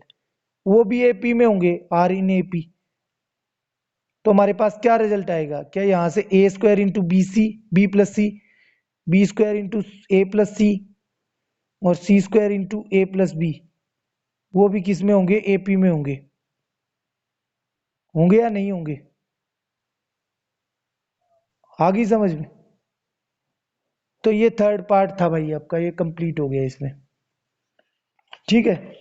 वो भी ए पी में होंगे, आर इन ए पी। तो हमारे पास क्या रिजल्ट आएगा, क्या यहां से A square into B C, B plus C, B square into A plus C, और C square into A plus B, वो भी किस में होंगे, एपी में होंगे, होंगे या नहीं होंगे। आ गई समझ में। तो ये थर्ड पार्ट था भाई आपका, ये कंप्लीट हो गया इसमें, ठीक है।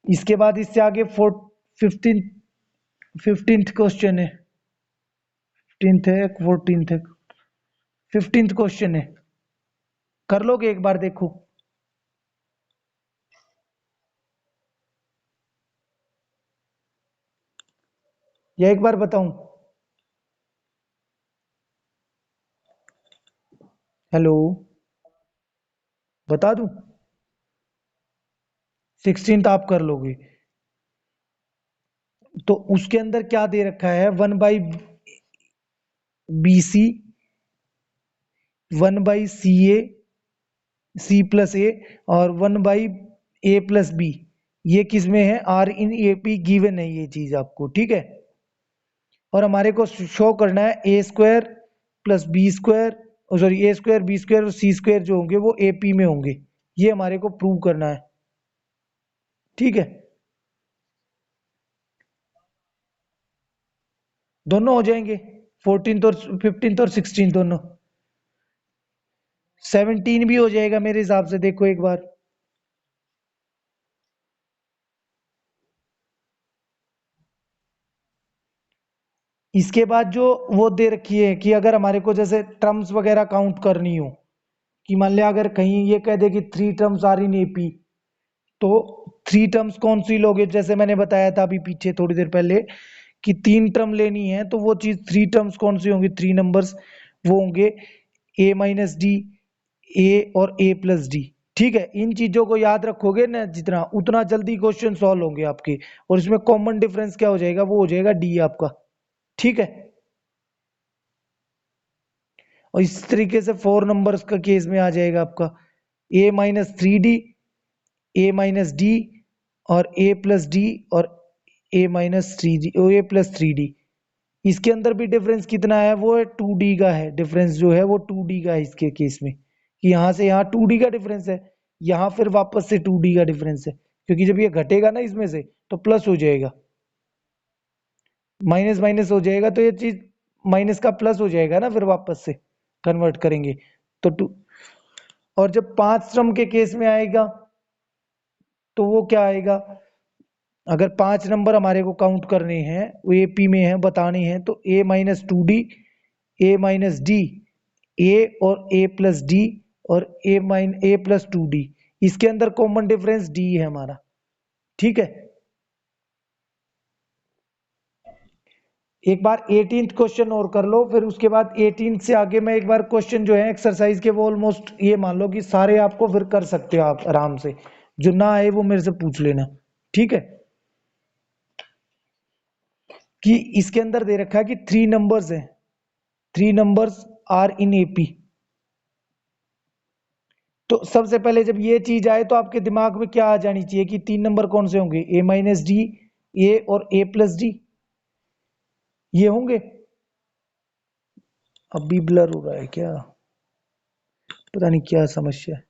इसके बाद इससे आगे फिफ्टीन फिफ्टींथ क्वेश्चन है, 15th है, 14th है, 15th क्वेश्चन है, कर लोगे एक बार, देखो। या एक बार बताऊं? हेलो, बता दूं? 16 आप कर लोगे। तो उसके अंदर क्या दे रखा है, 1/BC, 1/CA, C+A, और 1/A+B। ये किस में है? R/AP गिवन है ये चीज आपको, ठीक है। और हमारे को शो करना है A² + B², sorry A², B² और C² जो होंगे वो AP में होंगे। ये हमारे को प्रूव करना है, ठीक है। दोनों हो जाएंगे, 14th और 15th और 16th दोनों। 17 भी हो जाएगा मेरे हिसाब से, देखो एक बार। इसके बाद जो वो दे रखी है कि अगर हमारे को जैसे टर्म्स वगैरह काउंट करनी हो, कि मान लिया अगर कहीं ये कह दे कि 3 टर्म्स आर इन एपी, तो 3 टर्म्स कौन सी लोगे? जैसे मैंने बताया था अभी पीछे थोड़ी देर पहले कि 3 टर्म लेनी है, तो वो चीज 3 टर्म्स कौन सी होंगी? 3 नंबर्स वो होंगे A-D, A और A+D, ठीक है। इन चीजों को याद रखोगे ना जितना, उतना जल्दी क्वेश्चन सॉल्व होंगे आपके। और इसमें कॉमन डिफरेंस क्या हो जाएगा? वो हो जाएगा डी आपका, ठीक है। और इस तरीके से 4 नंबर्स का केस में आ जाएगा आपका A-3D, A-D और A+D और A-3D, A+3D। इसके अंदर भी डिफरेंस कितना है? वो 2D का है। डिफरेंस जो है वो 2D का है इसके केस में, कि यहाँ से यहाँ 2D का डिफरेंस है, यहाँ फिर वापस से 2D का डिफरेंस है। क्योंकि जब ये घटेगा ना इसमें से तो प्लस हो जाएगा, माइनस माइनस हो जाएगा, तो ये चीज माइनस का प्लस हो जाएगा ना, फिर वापस से कन्वर्ट करेंगे तो टू। और जब 5 टर्म के केस में आएगा तो वो क्या आएगा? अगर 5 नंबर हमारे को काउंट करने हैं, वो एपी में है, बताने हैं, तो A-2D, A-D, A और A+D और A+2D। इसके अंदर कॉमन डिफरेंस D है हमारा, ठीक है। एक बार 18th क्वेश्चन और कर लो, फिर उसके बाद 18th से आगे मैं एक बार क्वेश्चन जो है एक्सरसाइज के वो ऑलमोस्ट ये मान लो कि सारे आपको फिर कर सकते हो आप आराम से। जो ना आए वो मेरे से पूछ लेना, ठीक है। कि इसके अंदर दे रखा है कि 3 नंबर्स हैं, 3 नंबर्स आर इन एपी। तो सबसे पहले जब ये चीज आए तो आपके दिमाग में क्या आ जानी चाहिए कि 3 नंबर कौन से होंगे? A-D, A और A+D, ये होंगे। अब भी ब्लर हो रहा है क्या? पता नहीं क्या समस्या है।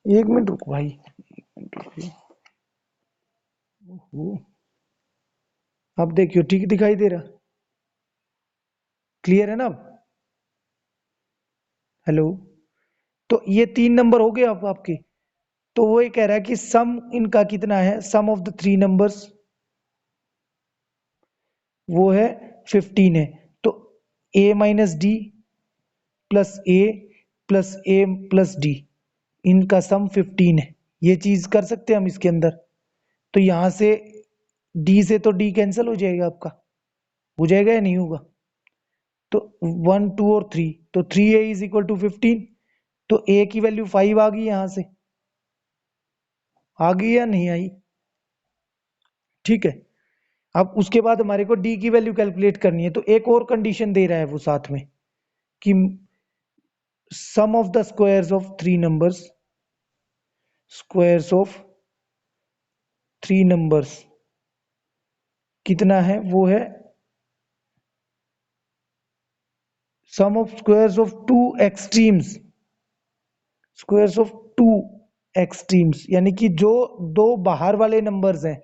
एक मिनट रुको भाई, एक मिनट रुको। ओहो, अब देखियो ठीक दिखाई दे रहा? क्लियर है ना अब? हेलो। तो ये 3 नंबर हो गए अब आपके। तो वो ये कह रहा है कि सम इनका कितना है, सम ऑफ द 3 नंबर्स वो है 15 है। तो A-D प्लस ए प्लस ए प्लस डी, इनका सम 15 है। ये चीज कर सकते हैं हम इसके अंदर। तो यहां से डी से तो डी कैंसिल हो जाएगा आपका, हो जाएगा या नहीं होगा? तो 1, 2 और 3, तो 3A इज इक्वल टू 15। तो ए की वैल्यू 5 आ गई, यहां से आ गई या नहीं आई? ठीक है। अब उसके बाद हमारे को डी की वैल्यू कैलकुलेट करनी है, तो एक और कंडीशन दे रहा है वो साथ में कि sum of the squares of 3 numbers, squares of 3 numbers कितना है? वो है sum of squares of two extremes, squares of two extremes, यानी कि जो दो बाहर वाले नंबर्स हैं।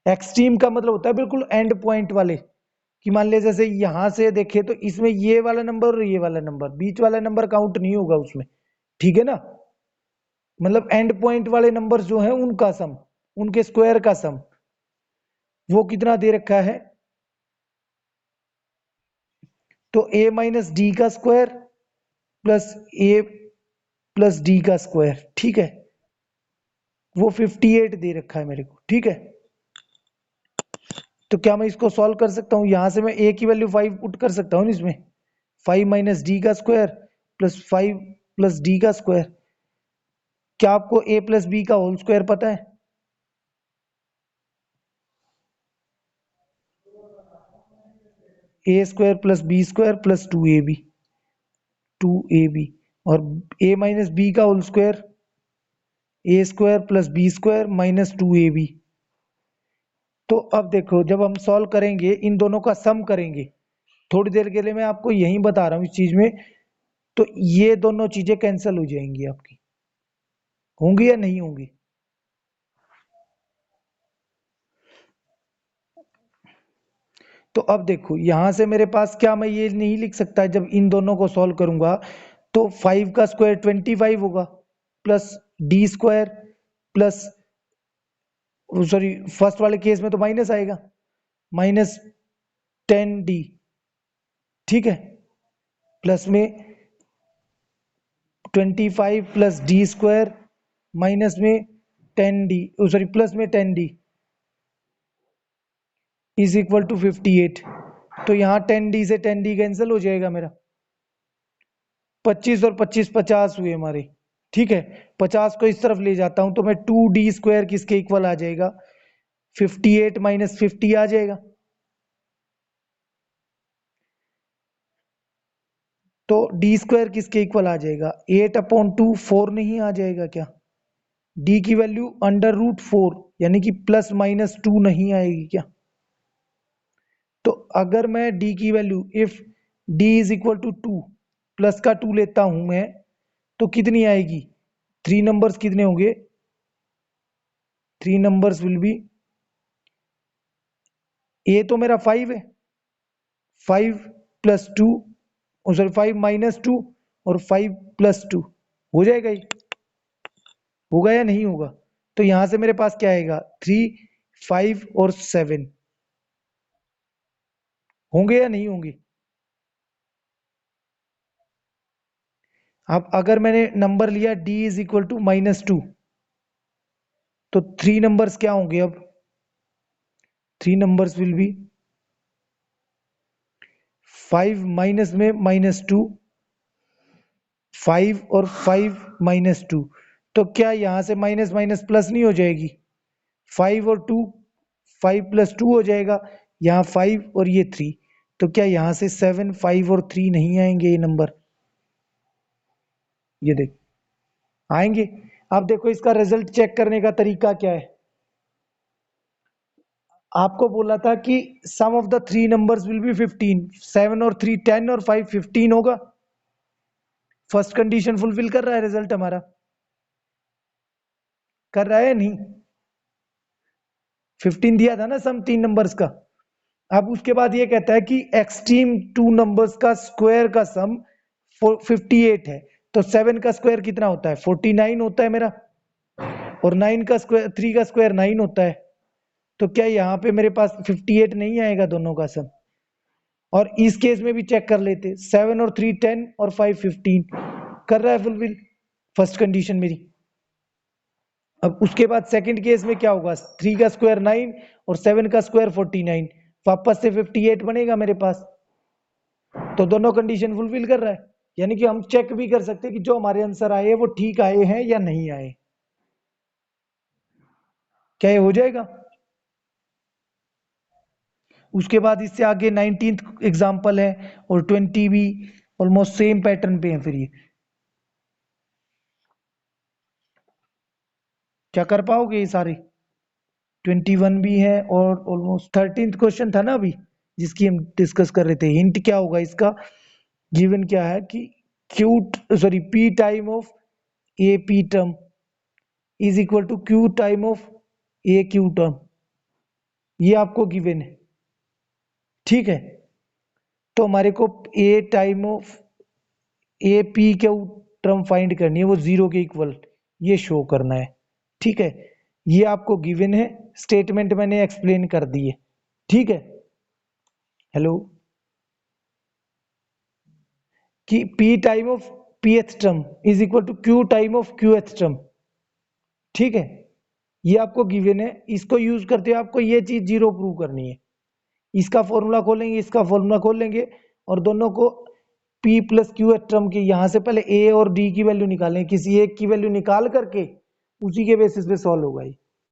एक्सट्रीम का मतलब होता है बिल्कुल एंड पॉइंट वाले, कि मान ले जैसे यहां से देखे तो इसमें ये वाला नंबर और ये वाला नंबर, बीच वाला नंबर काउंट नहीं होगा उसमें, ठीक है ना। मतलब एंड पॉइंट वाले नंबर्स जो हैं उनका सम, उनके स्क्वायर का सम, वो कितना दे रखा है? तो a माइनस डी का स्क्वायर प्लस ए प्लस डी का स्क्वायर, ठीक है, वो 58 दे रखा है मेरे को, ठीक है। तो क्या मैं इसको सॉल्व कर सकता हूं? यहां से मैं a की वैल्यू 5 पुट कर सकता हूं इसमें, 5 माइनस डी का स्क्वायर प्लस 5 प्लस डी का स्क्वायर। क्या आपको a प्लस बी का होल स्क्वायर पता है? A square plus B square plus 2ab, 2ab, और a माइनस बी का whole square A square plus B square minus 2ab। तो अब देखो, जब हम सॉल्व करेंगे इन दोनों का सम करेंगे, थोड़ी देर के लिए मैं आपको यही बता रहा हूं इस चीज में, तो ये दोनों चीजें कैंसिल हो जाएंगी आपकी, होंगी या नहीं होंगी? तो अब देखो यहां से मेरे पास, क्या मैं ये नहीं लिख सकता जब इन दोनों को सॉल्व करूंगा तो 5 का स्क्वायर 25 होगा, plus D square plus, sorry first वाले केस में तो माइनस आएगा, माइनस 10d, ठीक है, प्लस में 25 प्लस डी स्क्वायर माइनस में 10d, सॉरी प्लस में 10d इज इक्वल टू 58। तो यहाँ 10d से 10d कैंसिल हो जाएगा मेरा, 25 और 25 50 हुए हमारे, ठीक है। 50 को इस तरफ ले जाता हूं तो मैं 2d स्क्वायर किसके इक्वल आ जाएगा? 58 माइनस 50 आ जाएगा। तो डी स्क्वायर किसके इक्वल आ जाएगा? 8/2, 4 नहीं आ जाएगा क्या? डी की वैल्यू √4 यानी कि प्लस माइनस 2 नहीं आएगी क्या? तो अगर मैं डी की value, if d is equal to 2, plus का 2 लेता हूं मैं, तो कितनी आएगी? 3 नंबर्स कितने होंगे? 3 नंबर्स विल बी, ए तो मेरा 5 है, 5 प्लस 2, सॉरी 5 माइनस 2 और 5 प्लस 2, हो जाएगा ये? होगा या नहीं होगा? तो यहां से मेरे पास क्या आएगा? 3, 5 और 7 होंगे या नहीं होंगे? अब अगर मैंने नंबर लिया d इज इक्वल टू -2, तो 3 नंबर्स क्या होंगे? अब 3 नंबर्स विल बी 5 माइनस में -2, 5 और 5 -2, तो क्या यहां से माइनस माइनस प्लस नहीं हो जाएगी? 5 और 2, 5 प्लस 2 हो जाएगा, यहाँ 5 और ये 3, तो क्या यहां से 7, 5 और 3 नहीं आएंगे ये नंबर? ये देख आएंगे। अब देखो इसका रिजल्ट चेक करने का तरीका क्या है। आपको बोला था कि sum of the 3 numbers will be 15, 7 और 3 10 और 5 15 होगा। फर्स्ट कंडीशन फुलफिल कर रहा है रिजल्ट हमारा, कर रहा है नहीं? 15 दिया था ना सम 3 नंबर्स का। अब उसके बाद ये कहता है कि एक्सट्रीम 2 नंबर्स का स्क्वायर का सम 58 है, तो 7 का स्क्वायर कितना होता है? 49 होता है मेरा, और 9 का स्क्वायर, 3 का स्क्वायर 9 होता है। तो क्या यहाँ पे मेरे पास 58 नहीं आएगा दोनों का सम? और इस केस में भी चेक कर लेते, 7 और 3 10 और 5 15, कर रहा है फुलफिल फर्स्ट कंडीशन मेरी। अब उसके बाद सेकंड केस में क्या होगा? 3 का स्क्वायर 9 और 7 का स्क्वायर 49, वापस से 58 बनेगा मेरे पास। तो दोनों कंडीशन फुलफिल कर रहा है, यानी कि हम चेक भी कर सकते हैं कि जो हमारे आंसर आए वो ठीक आए हैं या नहीं आए। क्या ये हो जाएगा? उसके बाद इससे आगे 19th एग्जाम्पल है, और 20 भी ऑलमोस्ट सेम पैटर्न पे है। फिर ये क्या कर पाओगे ये सारे? 21 भी है, और ऑलमोस्ट 13th क्वेश्चन था ना अभी जिसकी हम डिस्कस कर रहे थे। हिंट क्या होगा इसका? गिवन क्या है कि q, sorry p time of a p term is equal to q time of a q term, ये आपको गिवन है, ठीक है। तो हमारे को a time of a p q term find करनी है, वो जीरो के इक्वल, ये शो करना है। ठीक है, ये आपको गिवन है, स्टेटमेंट मैंने एक्सप्लेन कर दी है। ठीक है, हेलो, कि p time of pth term is equal to q time of qth term. ठीक है, ये आपको गिवन है, इसको यूज करते हुए आपको ये चीज जीरो प्रूव करनी है। इसका फॉर्मूला खोलेंगे, इसका फॉर्मूला खोल लेंगे और दोनों को p प्लस क्यू टर्म की यहां से पहले a और d की वैल्यू निकालें, किसी एक की वैल्यू निकाल करके उसी के बेसिस पे सॉल्व होगा ये।